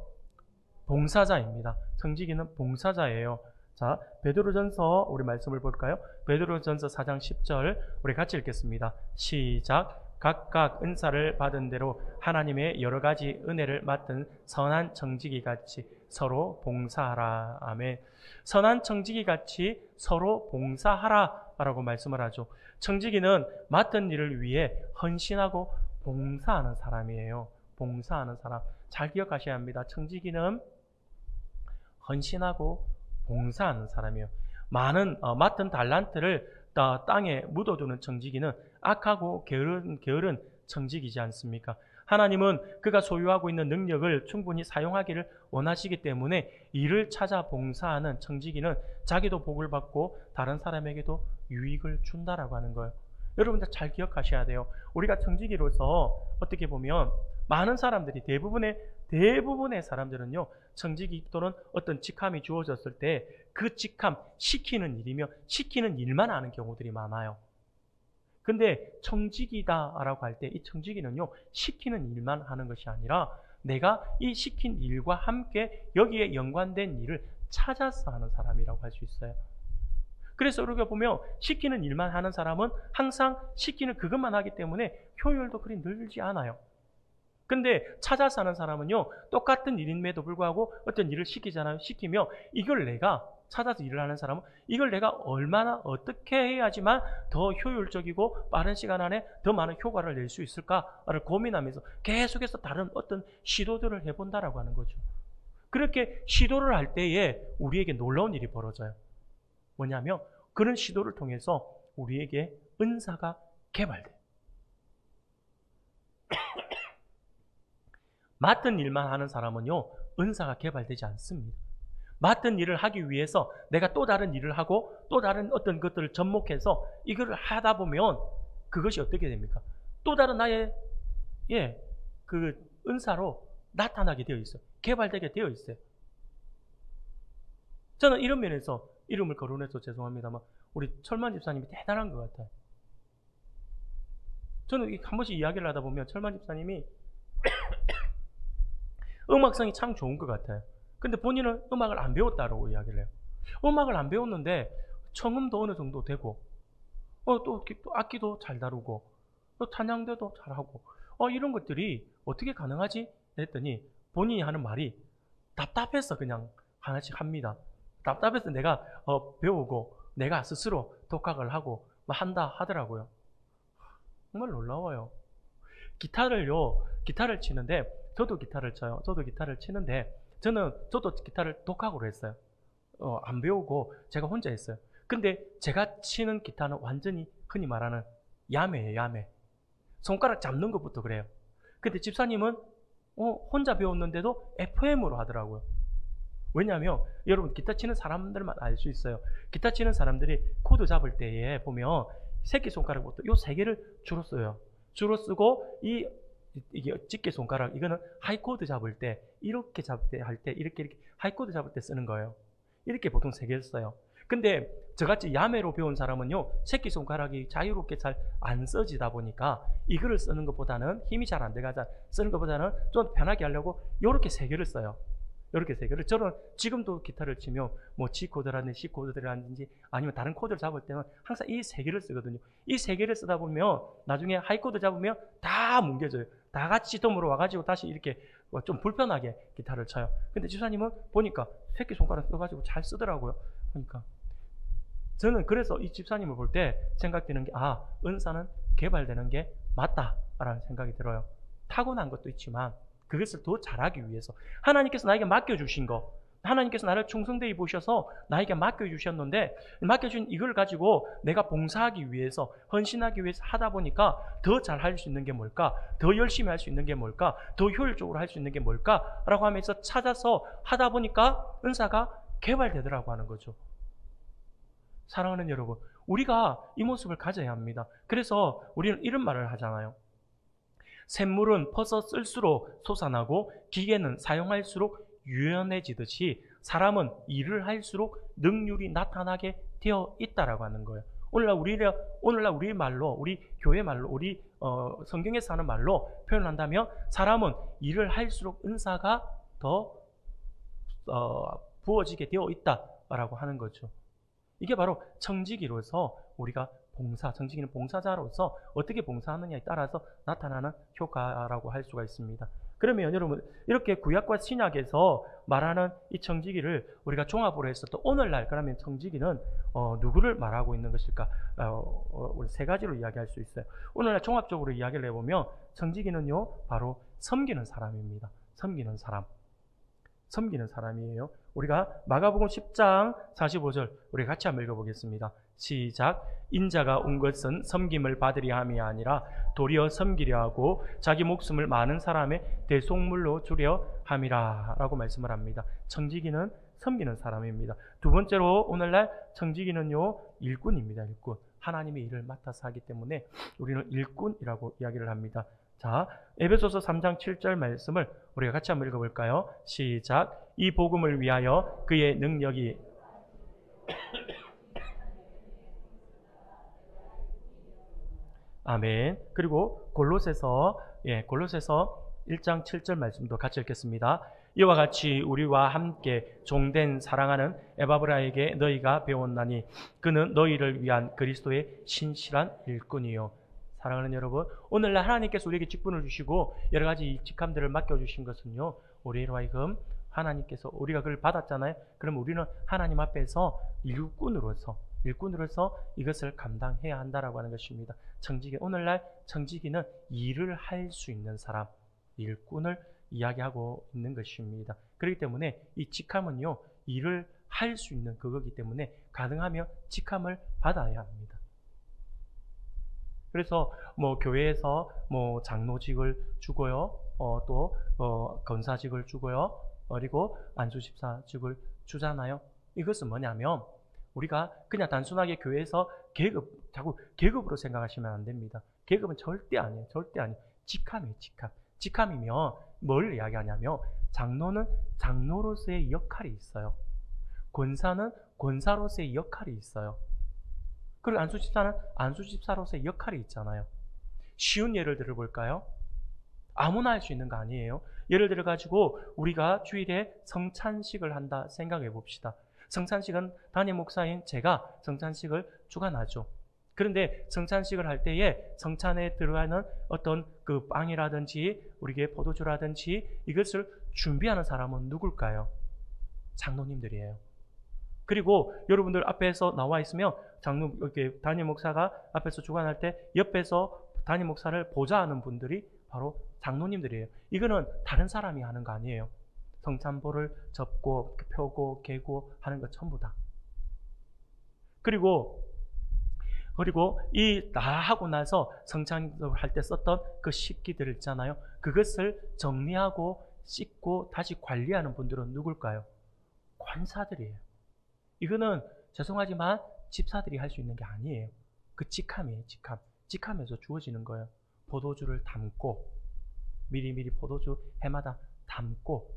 봉사자입니다. 청지기는 봉사자예요. 자, 베드로전서 우리 말씀을 볼까요? 베드로전서 4장 10절 우리 같이 읽겠습니다. 시작. 각각 은사를 받은 대로 하나님의 여러 가지 은혜를 맡은 선한 청지기 같이 서로 봉사하라. 아멘. 선한 청지기 같이 서로 봉사하라 라고 말씀을 하죠. 청지기는 맡은 일을 위해 헌신하고 봉사하는 사람이에요. 봉사하는 사람. 잘 기억하셔야 합니다. 청지기는 헌신하고 봉사하는 사람이에요. 많은 맡은 달란트를 땅에 묻어두는 청지기는 악하고 게으른 청지기지 않습니까? 하나님은 그가 소유하고 있는 능력을 충분히 사용하기를 원하시기 때문에 일을 찾아 봉사하는 청지기는 자기도 복을 받고 다른 사람에게도 유익을 준다라고 하는 거예요. 여러분들 잘 기억하셔야 돼요. 우리가 청지기로서 어떻게 보면 많은 사람들이 대부분의 사람들은요, 청지기 또는 어떤 직함이 주어졌을 때 그 직함 시키는 일이며 시키는 일만 하는 경우들이 많아요. 근데 청지기다라고 할 때 이 청지기는요, 시키는 일만 하는 것이 아니라 내가 이 시킨 일과 함께 여기에 연관된 일을 찾아서 하는 사람이라고 할 수 있어요. 그래서 우리가 보면 시키는 일만 하는 사람은 항상 시키는 그것만 하기 때문에 효율도 그리 늘지 않아요. 근데 찾아서 하는 사람은요, 똑같은 일임에도 불구하고 어떤 일을 시키잖아요. 시키며 이걸 내가 찾아서 일을 하는 사람은 이걸 내가 얼마나 어떻게 해야지만 더 효율적이고 빠른 시간 안에 더 많은 효과를 낼 수 있을까를 고민하면서 계속해서 다른 어떤 시도들을 해본다라고 하는 거죠. 그렇게 시도를 할 때에 우리에게 놀라운 일이 벌어져요. 뭐냐면 그런 시도를 통해서 우리에게 은사가 개발돼요. 맡은 일만 하는 사람은요, 은사가 개발되지 않습니다. 맡은 일을 하기 위해서 내가 또 다른 일을 하고 또 다른 어떤 것들을 접목해서 이거를 하다 보면 그것이 어떻게 됩니까? 또 다른 나의 그 은사로 나타나게 되어 있어요. 개발되게 되어 있어요. 저는 이런 면에서 이름을 거론해서 죄송합니다만 우리 철만 집사님이 대단한 것 같아요. 저는 한 번씩 이야기를 하다 보면 철만 집사님이 음악성이 참 좋은 것 같아요. 근데 본인은 음악을 안 배웠다라고 이야기를 해요. 음악을 안 배웠는데 청음도 어느 정도 되고 또 악기도 잘 다루고 또 찬양대도 잘하고 이런 것들이 어떻게 가능하지? 했더니 본인이 하는 말이 답답해서 그냥 하나씩 합니다. 답답해서 내가 배우고 내가 스스로 독학을 하고 한다 하더라고요. 정말 놀라워요. 기타를 치는데 저도 기타를 쳐요. 저도 기타를 치는데 저도 기타를 독학으로 했어요. 안 배우고 제가 혼자 했어요. 근데 제가 치는 기타는 완전히 흔히 말하는 야매예요, 야매. 손가락 잡는 것부터 그래요. 근데 집사님은 혼자 배웠는데도 FM으로 하더라고요. 왜냐하면 여러분 기타 치는 사람들만 알 수 있어요. 기타 치는 사람들이 코드 잡을 때에 보면 새끼손가락부터 요 세 개를 주로 써요. 주로 쓰고 이게 집게 손가락 이거는 하이코드 잡을 때 이렇게 잡을 때 할 때 이렇게 하이코드 잡을 때 쓰는 거예요. 이렇게 보통 세 개를 써요. 근데 저같이 야매로 배운 사람은요, 새끼손가락이 자유롭게 잘 안 써지다 보니까 이거를 쓰는 것보다는 힘이 잘 안 들어가자 쓰는 것보다는 좀 편하게 하려고 요렇게 세 개를 써요. 요렇게 세 개를. 저는 지금도 기타를 치면 뭐 G 코드라든지 C 코드라든지 아니면 다른 코드를 잡을 때는 항상 이 세 개를 쓰거든요. 이 세 개를 쓰다 보면 나중에 하이 코드 잡으면 다 뭉개져요. 다 같이 덤으로 와가지고 다시 이렇게 좀 불편하게 기타를 쳐요. 근데 집사님은 보니까 새끼손가락 써가지고 잘 쓰더라고요. 그러니까 저는 그래서 이 집사님을 볼 때 생각되는 게 은사는 개발되는 게 맞다라는 생각이 들어요. 타고난 것도 있지만 그것을 더 잘하기 위해서 하나님께서 나에게 맡겨주신 거, 하나님께서 나를 충성되이 보셔서 나에게 맡겨주셨는데 맡겨준 이걸 가지고 내가 봉사하기 위해서 헌신하기 위해서 하다 보니까 더 잘할 수 있는 게 뭘까? 더 열심히 할 수 있는 게 뭘까? 더 효율적으로 할 수 있는 게 뭘까? 라고 하면서 찾아서 하다 보니까 은사가 개발되더라고 하는 거죠. 사랑하는 여러분, 우리가 이 모습을 가져야 합니다. 그래서 우리는 이런 말을 하잖아요. 샘물은 퍼서 쓸수록 솟아나고 기계는 사용할수록 유연해지듯이 사람은 일을 할수록 능률이 나타나게 되어 있다라고 하는 거예요. 오늘날 우리 말로, 우리 교회 말로, 우리 성경에서 하는 말로 표현한다면 사람은 일을 할수록 은사가 더 부어지게 되어 있다라고 하는 거죠. 이게 바로 청지기로서 우리가 청지기는 봉사자로서 어떻게 봉사하느냐에 따라서 나타나는 효과라고 할 수가 있습니다. 그러면 여러분 이렇게 구약과 신약에서 말하는 이 청지기를 우리가 종합으로 해서 또 오늘날 그러면 청지기는 누구를 말하고 있는 것일까? 우리 세 가지로 이야기할 수 있어요. 오늘날 종합적으로 이야기를 해보면 청지기는요 바로 섬기는 사람입니다. 섬기는 사람이에요. 우리가 마가복음 10장 45절 우리 같이 한번 읽어보겠습니다. 시작. 인자가 온 것은 섬김을 받으려 함이 아니라 도리어 섬기려 하고 자기 목숨을 많은 사람의 대속물로 주려 함이라 라고 말씀을 합니다. 청지기는 섬기는 사람입니다. 두 번째로 오늘날 청지기는요 일꾼입니다. 일꾼. 하나님의 일을 맡아서 하기 때문에 우리는 일꾼이라고 이야기를 합니다. 자, 에베소서 3장 7절 말씀을 우리가 같이 한번 읽어볼까요? 시작. 이 복음을 위하여 그의 능력이 아멘. 그리고 골로새서 1장 7절 말씀도 같이 읽겠습니다. 이와 같이 우리와 함께 종된 사랑하는 에바브라에게 너희가 배웠나니 그는 너희를 위한 그리스도의 신실한 일꾼이요. 사랑하는 여러분, 오늘날 하나님께서 우리에게 직분을 주시고 여러 가지 직함들을 맡겨주신 것은요, 우리로 하여금 하나님께서 우리가 그걸 받았잖아요. 그럼 우리는 하나님 앞에서 일꾼으로서 이것을 감당해야 한다라고 하는 것입니다. 청지기, 오늘날 청지기는 일을 할 수 있는 사람, 일꾼을 이야기하고 있는 것입니다. 그렇기 때문에 이 직함은요, 일을 할 수 있는 그거기 때문에 가능하면 직함을 받아야 합니다. 그래서 교회에서 장로직을 주고요, 또 권사직을 주고요, 그리고 안수집사직을 주잖아요. 이것은 뭐냐면 우리가 그냥 단순하게 교회에서 자꾸 계급으로 생각하시면 안 됩니다. 계급은 절대 아니에요. 직함이에요, 직함. 직함이면 뭘 이야기하냐면 장로는 장로로서의 역할이 있어요. 권사는 권사로서의 역할이 있어요. 그리고 안수집사는 안수집사로서의 역할이 있잖아요. 쉬운 예를 들어볼까요? 아무나 할 수 있는 거 아니에요. 예를 들어가지고 우리가 주일에 성찬식을 한다 생각해 봅시다. 성찬식은 담임 목사인 제가 성찬식을 주관하죠. 그런데 성찬식을 할 때에 성찬에 들어가는 어떤 그 빵이라든지 우리에게 포도주라든지 이것을 준비하는 사람은 누굴까요? 장로님들이에요. 그리고 여러분들 앞에서 나와 있으면 이렇게 담임 목사가 앞에서 주관할 때 옆에서 담임 목사를 보좌하는 분들이 바로 장로님들이에요. 이거는 다른 사람이 하는 거 아니에요. 성찬볼을 접고 펴고 개고 하는 것 전부 다. 그리고 이 다 하고 나서 성찬을 할 때 썼던 그 식기들 있잖아요. 그것을 정리하고 씻고 다시 관리하는 분들은 누굴까요? 권사들이에요. 이거는 죄송하지만 집사들이 할 수 있는 게 아니에요. 그 직함이에요, 직함. 직함에서 주어지는 거예요. 포도주를 담고 미리미리 포도주 해마다 담고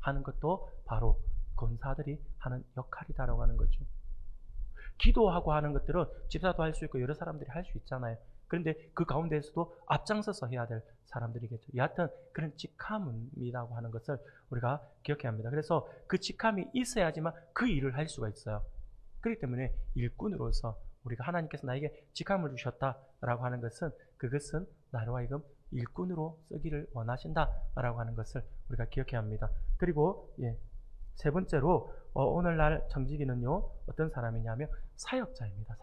하는 것도 바로 권사들이 하는 역할이다라고 하는 거죠. 기도하고 하는 것들은 집사도 할 수 있고 여러 사람들이 할 수 있잖아요. 그런데 그 가운데에서도 앞장서서 해야 될 사람들이겠죠. 여하튼 그런 직함이라고 하는 것을 우리가 기억해야 합니다. 그래서 그 직함이 있어야지만 그 일을 할 수가 있어요. 그렇기 때문에 일꾼으로서 우리가 하나님께서 나에게 직함을 주셨다라고 하는 것은 그것은 나로 하여금 일꾼으로 쓰기를 원하신다라고 하는 것을 우리가 기억해야 합니다. 그리고 세 번째로 오늘날 청지기는요 어떤 사람이냐면 사역자입니다.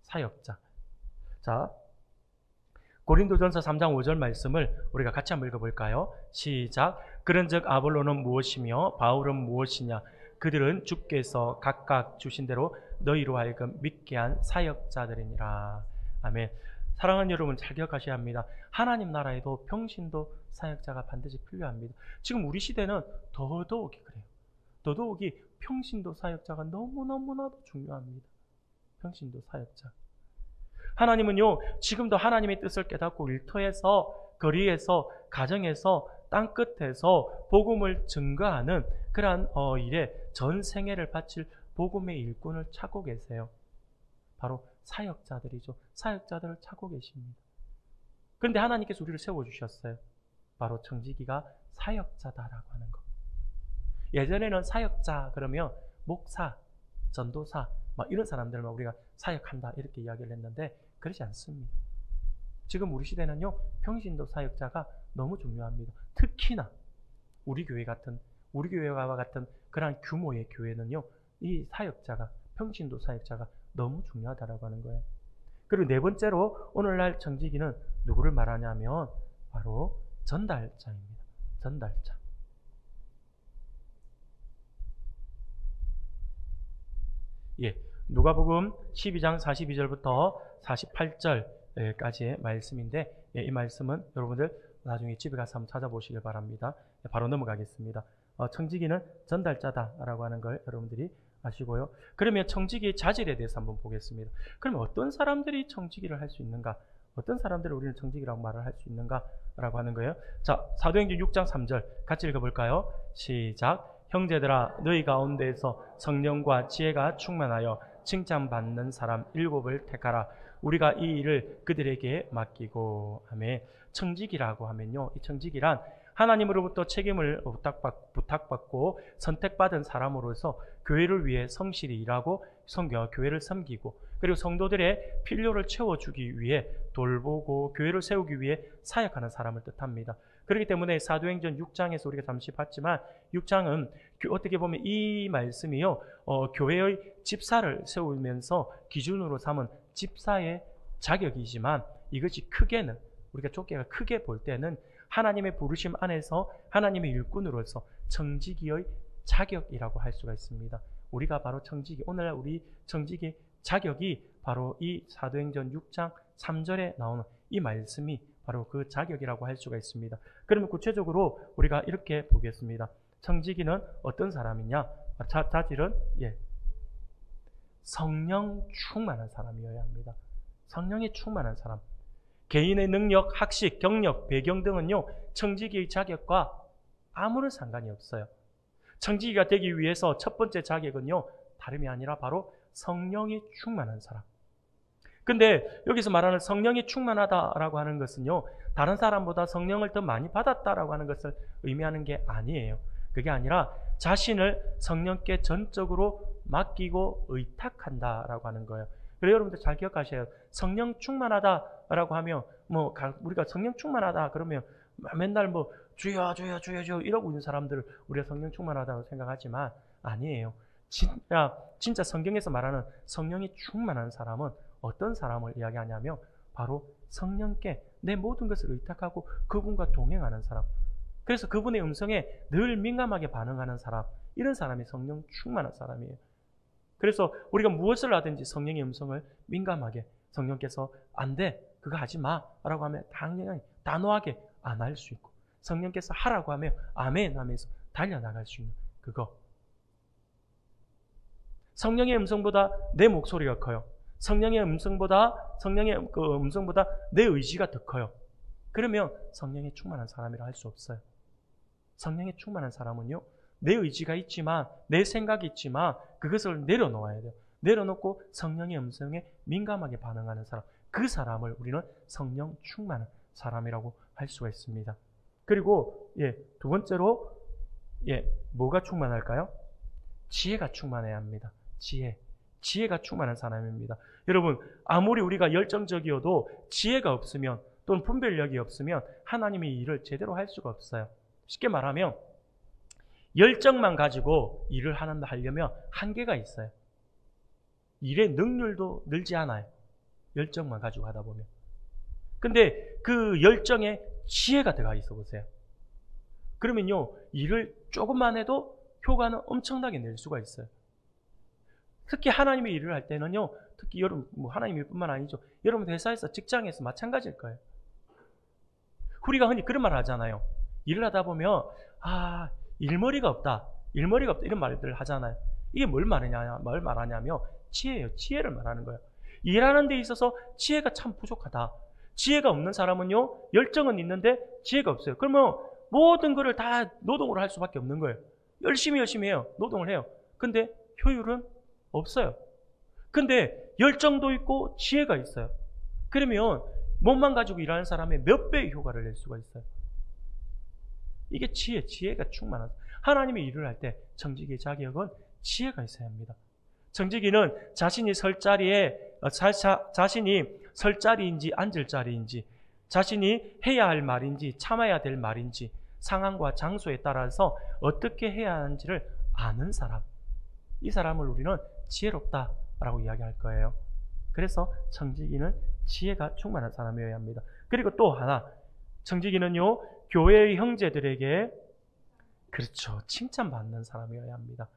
사역자. 자, 고린도전서 3장 5절 말씀을 우리가 같이 한번 읽어볼까요? 시작. 그런즉 아볼로는 무엇이며 바울은 무엇이냐? 그들은 주께서 각각 주신 대로 너희로 하여금 믿게 한 사역자들이니라. 아멘. 사랑하는 여러분, 잘 기억하셔야 합니다. 하나님 나라에도 평신도 사역자가 반드시 필요합니다. 지금 우리 시대는 더더욱이 그래요. 더더욱이 평신도 사역자가 너무너무나도 중요합니다. 평신도 사역자. 하나님은요, 지금도 하나님의 뜻을 깨닫고 일터에서, 거리에서, 가정에서, 땅끝에서 복음을 증거하는 그러한 일에 전 생애를 바칠 복음의 일꾼을 찾고 계세요. 바로 사역자들이죠. 사역자들을 찾고 계십니다. 그런데 하나님께서 우리를 세워주셨어요. 바로 청지기가 사역자다라고 하는 것. 예전에는 사역자 그러면 목사, 전도사 이런 사람들만 우리가 사역한다 이렇게 이야기를 했는데 그렇지 않습니다. 지금 우리 시대는요 평신도 사역자가 너무 중요합니다. 특히나 우리 교회와 같은 그러한 규모의 교회는요 이 사역자가 평신도 사역자가 너무 중요하다라고 하는 거예요. 그리고 네 번째로 오늘날 청지기는 누구를 말하냐면 바로 전달자입니다. 전달자. 누가복음 12장 42절부터 48절까지의 말씀인데 이 말씀은 여러분들 나중에 집에 가서 한번 찾아보시길 바랍니다. 바로 넘어가겠습니다. 청지기는 전달자다라고 하는 걸 여러분들이 아시고요. 그러면 청지기의 자질에 대해서 한번 보겠습니다. 그러면 어떤 사람들이 청지기를 할 수 있는가? 어떤 사람들을 우리는 청지기라고 말을 할 수 있는가라고 하는 거예요. 자, 사도행전 6장 3절 같이 읽어볼까요? 시작. 형제들아 너희 가운데에서 성령과 지혜가 충만하여 칭찬받는 사람 7을 택하라. 우리가 이 일을 그들에게 맡기고. 아멘. 청지기라고 하면요, 이 청지기란 하나님으로부터 책임을 부탁받고 선택받은 사람으로서 교회를 위해 성실히 일하고 교회를 섬기고, 그리고 성도들의 필요를 채워주기 위해 돌보고 교회를 세우기 위해 사역하는 사람을 뜻합니다. 그렇기 때문에 사도행전 6장에서 우리가 잠시 봤지만 6장은 어떻게 보면 이 말씀이요, 교회의 집사를 세우면서 기준으로 삼은 집사의 자격이지만, 이것이 크게는, 우리가 좁게 크게 볼 때는 하나님의 부르심 안에서 하나님의 일꾼으로서 청지기의 자격이라고 할 수가 있습니다. 우리가 바로 청지기, 오늘날 우리 청지기 자격이 바로 이 사도행전 6장 3절에 나오는 이 말씀이 바로 그 자격이라고 할 수가 있습니다. 그러면 구체적으로 우리가 이렇게 보겠습니다. 청지기는 어떤 사람이냐? 자질은 성령 충만한 사람이어야 합니다. 성령이 충만한 사람. 개인의 능력, 학식, 경력, 배경 등은요, 청지기의 자격과 아무런 상관이 없어요. 청지기가 되기 위해서 첫 번째 자격은요, 다름이 아니라 바로 성령이 충만한 사람. 근데 여기서 말하는 성령이 충만하다라고 하는 것은요, 다른 사람보다 성령을 더 많이 받았다라고 하는 것을 의미하는 게 아니에요. 그게 아니라 자신을 성령께 전적으로 맡기고 의탁한다라고 하는 거예요. 그래서 여러분들 잘 기억하셔야 돼요. 성령 충만하다라고 하면 우리가 성령 충만하다 그러면 맨날 주여 주여 주여 주여 이러고 있는 사람들 우리가 성령 충만하다고 생각하지만 아니에요. 진짜 성경에서 말하는 성령이 충만한 사람은 어떤 사람을 이야기하냐면 바로 성령께 내 모든 것을 의탁하고 그분과 동행하는 사람. 그래서 그분의 음성에 늘 민감하게 반응하는 사람, 이런 사람이 성령 충만한 사람이에요. 그래서 우리가 무엇을 하든지 성령의 음성을 민감하게, 성령께서 안 돼, 그거 하지 마 라고 하면 당연히 단호하게 안 할 수 있고, 성령께서 하라고 하면 아멘 하면서 달려나갈 수 있는 그거. 성령의 음성보다 내 목소리가 커요. 성령의 음성보다 내 의지가 더 커요. 그러면 성령이 충만한 사람이라 할 수 없어요. 성령이 충만한 사람은요, 내 의지가 있지만, 내 생각이 있지만 그것을 내려놓아야 돼요. 내려놓고 성령의 음성에 민감하게 반응하는 사람, 그 사람을 우리는 성령 충만한 사람이라고 할 수가 있습니다. 그리고 두 번째로 뭐가 충만할까요? 지혜가 충만해야 합니다. 지혜가 충만한 사람입니다. 여러분, 아무리 우리가 열정적이어도 지혜가 없으면, 또는 분별력이 없으면 하나님의 일을 제대로 할 수가 없어요. 쉽게 말하면 열정만 가지고 일을 하려면 한계가 있어요. 일의 능률도 늘지 않아요. 열정만 가지고 하다 보면. 근데 그 열정에 지혜가 들어가 있어 보세요. 그러면요, 일을 조금만 해도 효과는 엄청나게 낼 수가 있어요. 특히 하나님의 일을 할 때는요, 특히 여러분, 하나님 일뿐만 아니죠. 여러분 회사에서, 직장에서 마찬가지일 거예요. 우리가 흔히 그런 말을 하잖아요. 일을 하다 보면 일머리가 없다 이런 말들을 하잖아요. 이게 뭘 말하냐면 지혜예요. 지혜를 말하는 거예요. 일하는 데 있어서 지혜가 참 부족하다. 지혜가 없는 사람은요, 열정은 있는데 지혜가 없어요. 그러면 모든 것을 다 노동으로 할 수밖에 없는 거예요. 열심히 해요. 노동을 해요. 근데 효율은 없어요. 근데 열정도 있고 지혜가 있어요. 그러면 몸만 가지고 일하는 사람의 몇 배의 효과를 낼 수가 있어요. 이게 지혜가 충만한. 하나님의 일을 할 때 청지기의 자격은 지혜가 있어야 합니다. 청지기는 자신이 설 자리인지 앉을 자리인지, 자신이 해야 할 말인지 참아야 될 말인지, 상황과 장소에 따라서 어떻게 해야 하는지를 아는 사람, 이 사람을 우리는 지혜롭다라고 이야기할 거예요. 그래서 청지기는 지혜가 충만한 사람이어야 합니다. 그리고 또 하나, 청지기는요, 교회의 형제들에게 칭찬받는 사람이어야 합니다.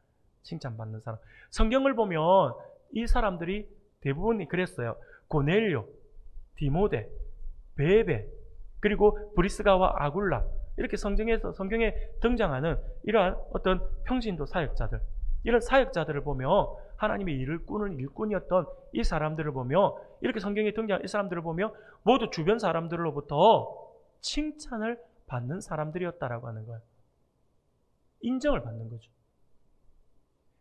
칭찬받는 사람. 성경을 보면 이 사람들이 대부분이 그랬어요. 고넬료, 디모데, 베베, 그리고 브리스가와 아굴라, 이렇게 성경에 등장하는 이러한 어떤 평신도 사역자들, 이런 사역자들을 보며 하나님의 일을 꾸는 일꾼이었던 이 사람들을 보며 이렇게 성경에 등장한 이 사람들을 보며 모두 주변 사람들로부터 칭찬을 받는 사람들이었다라고 하는 거예요. 인정을 받는 거죠.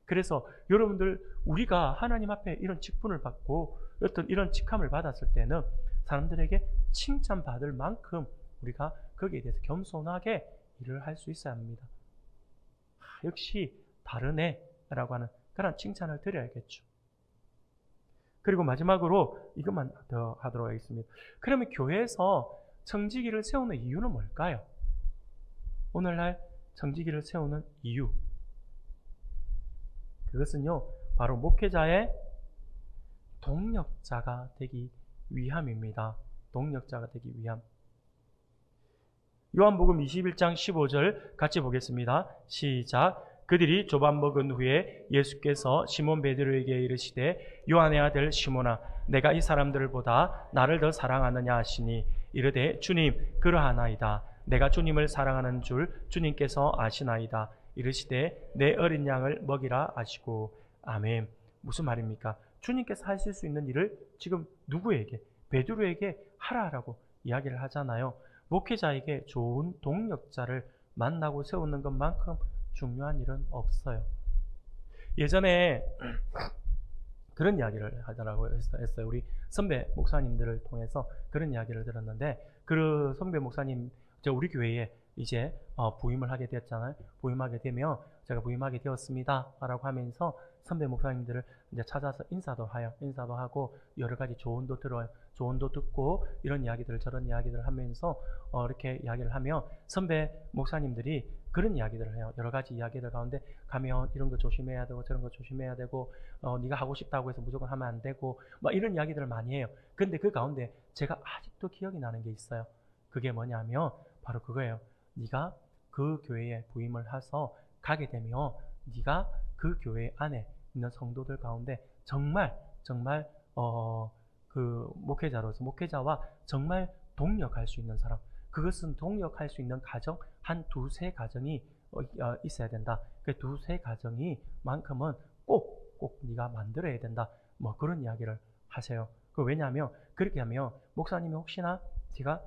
그래서 여러분들 우리가 하나님 앞에 이런 직분을 받고 어떤 이런 직함을 받았을 때는 사람들에게 칭찬받을 만큼 우리가 거기에 대해서 겸손하게 일을 할 수 있어야 합니다. 역시 다르네 라고 하는 그런 칭찬을 드려야겠죠. 그리고 마지막으로 이것만 더 하도록 하겠습니다. 그러면 교회에서 청지기를 세우는 이유는 뭘까요? 오늘날 청지기를 세우는 이유, 그것은요 바로 목회자의 동력자가 되기 위함입니다. 동력자가 되기 위함. 요한복음 21장 15절 같이 보겠습니다. 시작. 그들이 조반 먹은 후에 예수께서 시몬 베드로에게 이르시되 요한의 아들 시몬아 내가 이 사람들을 보다 나를 더 사랑하느냐 하시니 이르되 주님 그러하나이다. 내가 주님을 사랑하는 줄 주님께서 아시나이다. 이르시되 내 어린 양을 먹이라 하시고. 아멘. 무슨 말입니까? 주님께서 하실 수 있는 일을 지금 누구에게? 베드로에게 하라라고 이야기를 하잖아요. 목회자에게 좋은 동력자를 만나고 세우는 것만큼 중요한 일은 없어요. 예전에 그런 이야기를 하더라고요. 했어요. 우리 선배 목사님들을 통해서 그런 이야기를 들었는데 그 선배 목사님 우리 교회에 이제 부임을 하게 되었잖아요. 부임하게 되면 제가 부임하게 되었습니다 라고 하면서 선배 목사님들을 이제 찾아서 인사도 하고 여러 가지 조언도 들어요. 조언도 듣고 이런 이야기들 저런 이야기들을 하면서 이렇게 이야기를 하면 선배 목사님들이 그런 이야기들을 해요. 여러 가지 이야기들 가운데 가면 이런 거 조심해야 되고 저런 거 조심해야 되고 네가 하고 싶다고 해서 무조건 하면 안 되고 막 이런 이야기들을 많이 해요. 근데 그 가운데 제가 아직도 기억이 나는 게 있어요. 그게 뭐냐면 바로 그거예요. 네가 그 교회에 부임을 해서 가게 되면 네가 그 교회 안에 있는 성도들 가운데 정말 그 목회자와 정말 동력할 수 있는 사람, 그것은 동력할 수 있는 가정 한 두세 가정이 있어야 된다. 그 두세 가정이 만큼은 꼭 네가 만들어야 된다. 뭐 그런 이야기를 하세요. 왜냐하면 그렇게 하면 목사님이 혹시나 제가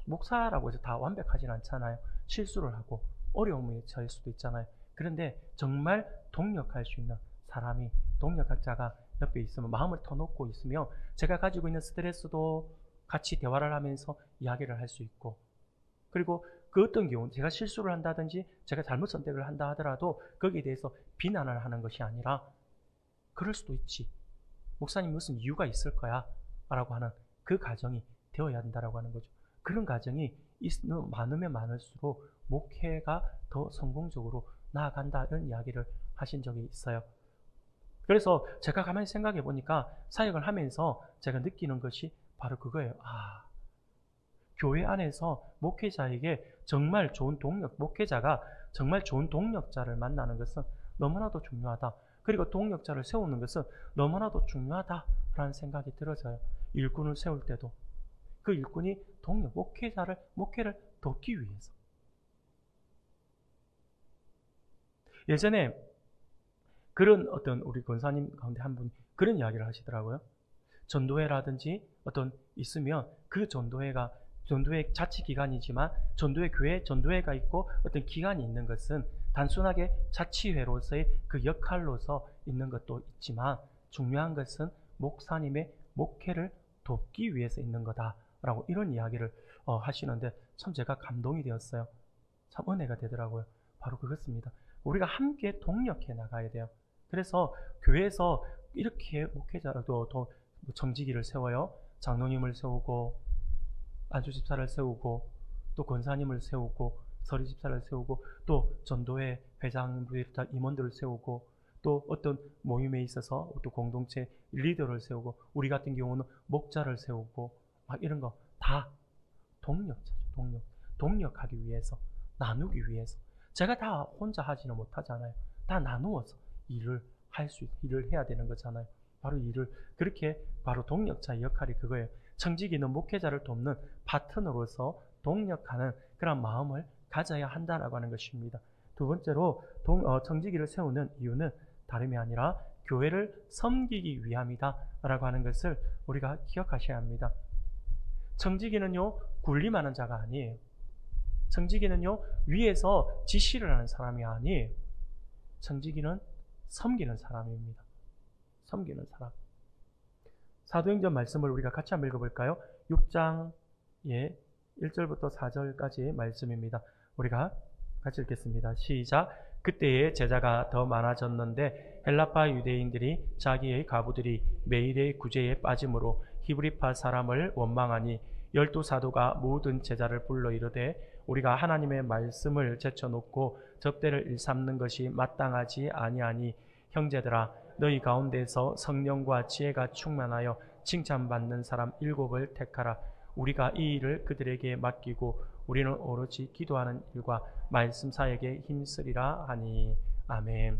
목사라고 해서 다 완벽하진 않잖아요. 실수를 하고 어려움이 처할 수도 있잖아요. 그런데 정말 동력할 수 있는 사람이, 동력학자가 옆에 있으면, 마음을 터놓고 있으면 제가 가지고 있는 스트레스도 같이 대화를 하면서 이야기를 할 수 있고, 그리고 그 어떤 경우 제가 실수를 한다든지 제가 잘못 선택을 한다 하더라도 거기에 대해서 비난을 하는 것이 아니라 그럴 수도 있지, 목사님 무슨 이유가 있을 거야 라고 하는 그 가정이 되어야 한다라고 하는 거죠. 그런 가정이 많으면 많을수록 목회가 더 성공적으로 나아간다, 이런 이야기를 하신 적이 있어요. 그래서 제가 가만히 생각해 보니까 사역을 하면서 제가 느끼는 것이 바로 그거예요. 교회 안에서 목회자에게 정말 좋은 목회자가 정말 좋은 동력자를 만나는 것은 너무나도 중요하다. 그리고 동력자를 세우는 것은 너무나도 중요하다라는 생각이 들어져요. 일꾼을 세울 때도 그 일꾼이 목회를 돕기 위해서. 예전에 그런 어떤 우리 권사님 가운데 한 분이 그런 이야기를 하시더라고요. 전도회라든지 어떤 있으면 그 전도회 자치기관이지만 전도회가 있고 어떤 기관이 있는 것은 단순하게 자치회로서의 그 역할로서 있는 것도 있지만 중요한 것은 목사님의 목회를 돕기 위해서 있는 거다라고 이런 이야기를 하시는데 참 제가 감동이 되었어요. 참 은혜가 되더라고요. 바로 그것입니다. 우리가 함께 동력해 나가야 돼요. 그래서 교회에서 이렇게 목회자도 정직이를 세워요. 장로님을 세우고 안수집사를 세우고 또 권사님을 세우고 서리집사를 세우고 또 전도회 회장 임원들을 세우고 또 어떤 모임에 있어서 또 공동체 리더를 세우고 우리 같은 경우는 목자를 세우고 막 이런 거 다 동력자죠. 동력하기 위해서, 나누기 위해서. 제가 다 혼자 하지는 못하잖아요. 다 나누어서 일을 해야 되는 거잖아요. 바로 그렇게 바로 동력자의 역할이 그거예요. 청지기는 목회자를 돕는 파트너로서 동력하는 그런 마음을 가져야 한다라고 하는 것입니다. 두 번째로 청지기를 세우는 이유는 다름이 아니라 교회를 섬기기 위함이다 라고 하는 것을 우리가 기억하셔야 합니다. 청지기는요, 군림하는 자가 아니에요. 청지기는요, 위에서 지시를 하는 사람이 아니에요. 청지기는 섬기는 사람입니다. 섬기는 사람. 사도행전 말씀을 우리가 같이 한번 읽어볼까요? 6장 1절부터 4절까지의 말씀입니다. 우리가 같이 읽겠습니다. 시작. 그때에 제자가 더 많아졌는데 헬라파 유대인들이 자기의 가부들이 매일의 구제에 빠짐으로 히브리파 사람을 원망하니 12사도가 모든 제자를 불러 이르되 우리가 하나님의 말씀을 제쳐놓고 접대를 일삼는 것이 마땅하지 아니하니 형제들아 너희 가운데서 성령과 지혜가 충만하여 칭찬받는 사람 7을 택하라. 우리가 이 일을 그들에게 맡기고 우리는 오로지 기도하는 일과 말씀 사역에 힘쓰리라 하니. 아멘.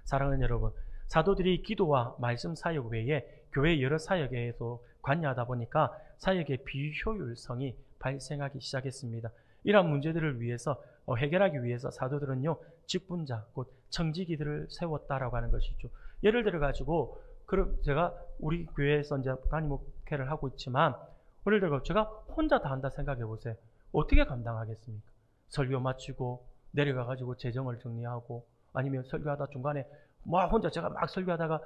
사랑하는 여러분, 사도들이 기도와 말씀 사역 외에 교회 여러 사역에도 관여하다 보니까 사역의 비효율성이 발생하기 시작했습니다. 이러한 문제들을 위해서 해결하기 위해서 사도들은요, 직분자 곧 청지기들을 세웠다라고 하는 것이죠. 예를 들어 가지고 그럼 제가 우리 교회에서 이제 단임 목회를 하고 있지만 예를 들어 제가 혼자 다 한다 생각해 보세요. 어떻게 감당하겠습니까? 설교 마치고 내려가 가지고 재정을 정리하고 아니면 설교하다 중간에 혼자 제가 막 설교하다가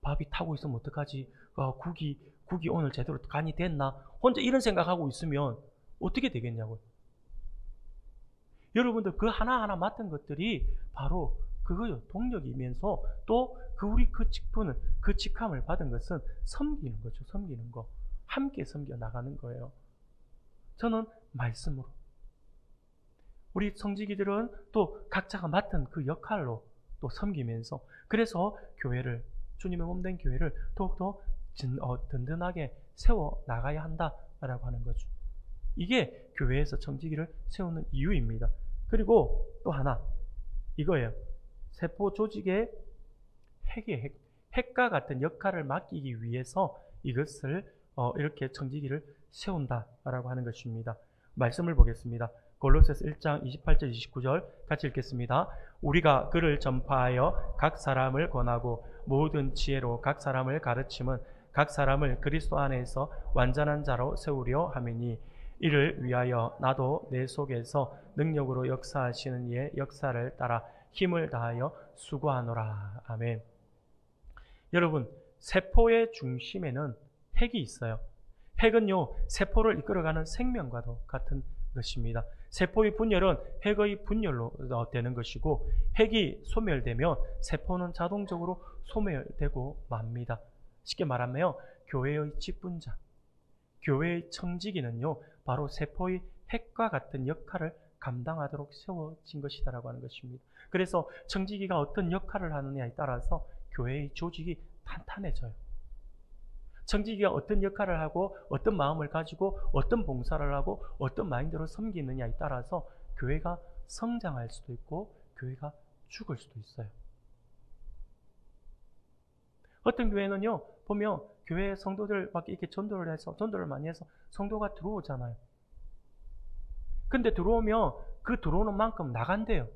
밥이 타고 있으면 어떡하지? 국이 오늘 제대로 간이 됐나? 혼자 이런 생각하고 있으면 어떻게 되겠냐고요. 여러분들 그 하나하나 맡은 것들이 바로 그거요. 동력이면서 또 우리 그 직분을, 그 직함을 받은 것은 섬기는 거죠. 섬기는 거. 함께 섬겨 나가는 거예요. 저는 말씀으로. 우리 성지기들은 또 각자가 맡은 그 역할로 또 섬기면서 그래서 교회를, 주님의 몸된 교회를 더욱더 든든하게 세워 나가야 한다라고 하는 거죠. 이게 교회에서 청지기를 세우는 이유입니다. 그리고 또 하나 이거예요. 세포 조직의 핵과 같은 역할을 맡기기 위해서 이것을 이렇게 청지기를 세운다라고 하는 것입니다. 말씀을 보겠습니다. 골로새서 1장 28절 29절 같이 읽겠습니다. 우리가 그를 전파하여 각 사람을 권하고 모든 지혜로 각 사람을 가르침은 각 사람을 그리스도 안에서 완전한 자로 세우려 함이니 이를 위하여 나도 내 속에서 능력으로 역사하시는 이의 역사를 따라 힘을 다하여 수고하노라. 아멘. 여러분, 세포의 중심에는 핵이 있어요. 핵은요, 세포를 이끌어가는 생명과도 같은 것입니다. 세포의 분열은 핵의 분열로 되는 것이고 핵이 소멸되면 세포는 자동적으로 소멸되고 맙니다. 쉽게 말하면 교회의 직분자, 교회의 청지기는요, 바로 세포의 핵과 같은 역할을 감당하도록 세워진 것이다라고 하는 것입니다. 그래서 청지기가 어떤 역할을 하느냐에 따라서 교회의 조직이 탄탄해져요. 청지기가 어떤 역할을 하고 어떤 마음을 가지고 어떤 봉사를 하고 어떤 마인드로 섬기느냐에 따라서 교회가 성장할 수도 있고 교회가 죽을 수도 있어요. 어떤 교회는요, 보면 교회 성도들 막 이렇게 전도를 많이 해서 성도가 들어오잖아요. 근데 들어오면 그 들어오는 만큼 나간대요.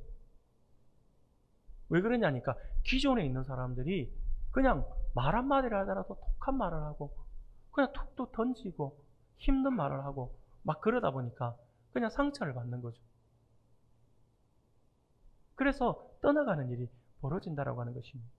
왜 그러냐니까 기존에 있는 사람들이 그냥 말 한마디를 하더라도 독한 말을 하고 그냥 툭툭 던지고 힘든 말을 하고 막 그러다 보니까 그냥 상처를 받는 거죠. 그래서 떠나가는 일이 벌어진다라고 하는 것입니다.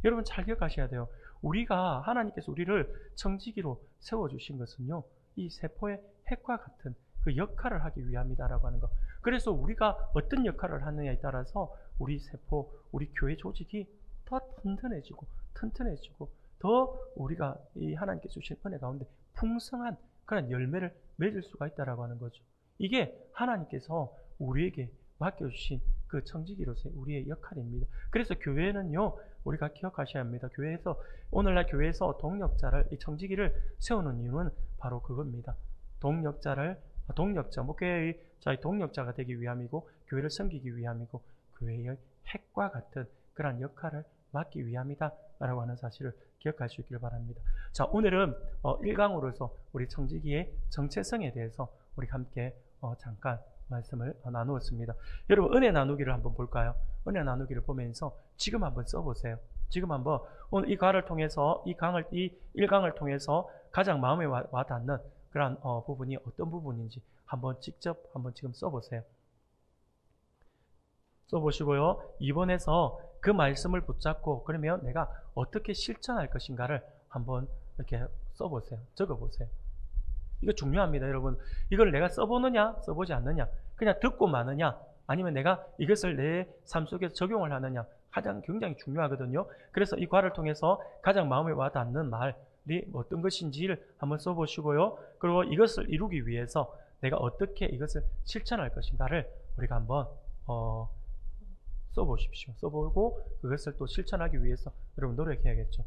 여러분 잘 기억하셔야 돼요. 우리가 하나님께서 우리를 청지기로 세워주신 것은요, 이 세포의 핵과 같은 그 역할을 하기 위함이다라고 하는 것. 그래서 우리가 어떤 역할을 하느냐에 따라서 우리 세포, 우리 교회 조직이 더 튼튼해지고 튼튼해지고 더 우리가 이 하나님께 주신 은혜 가운데 풍성한 그런 열매를 맺을 수가 있다라고 하는 거죠. 이게 하나님께서 우리에게 맡겨주신 그 청지기로서의 우리의 역할입니다. 그래서 교회는요, 우리가 기억하셔야 합니다. 오늘날 교회에서 동력자를, 이 청지기를 세우는 이유는 바로 그겁니다. 목회의 동력자가 되기 위함이고, 교회를 섬기기 위함이고, 교회의 핵과 같은 그런 역할을 맡기 위함이다 라고 하는 사실을 기억할 수 있기를 바랍니다. 자, 오늘은 1강으로서 우리 청지기의 정체성에 대해서 우리 함께 잠깐 말씀을 나누었습니다. 여러분 은혜 나누기를 한번 볼까요? 은혜 나누기를 보면서 지금 한번 써보세요. 지금 한번 오늘 이 과를 통해서 이 1강을 통해서 가장 마음에 와닿는 그런 부분이 어떤 부분인지 한번 직접 한번 지금 써보세요. 써보시고요. 이번에서 그 말씀을 붙잡고 그러면 내가 어떻게 실천할 것인가를 한번 이렇게 써보세요. 적어보세요. 이거 중요합니다, 여러분. 이걸 내가 써보느냐, 써보지 않느냐, 그냥 듣고 마느냐, 아니면 내가 이것을 내 삶 속에서 적용을 하느냐, 가장 굉장히 중요하거든요. 그래서 이 과를 통해서 가장 마음에 와닿는 말이 어떤 것인지를 한번 써보시고요. 그리고 이것을 이루기 위해서 내가 어떻게 이것을 실천할 것인가를 우리가 한번 써보십시오. 써보고 그것을 또 실천하기 위해서 여러분 노력해야겠죠.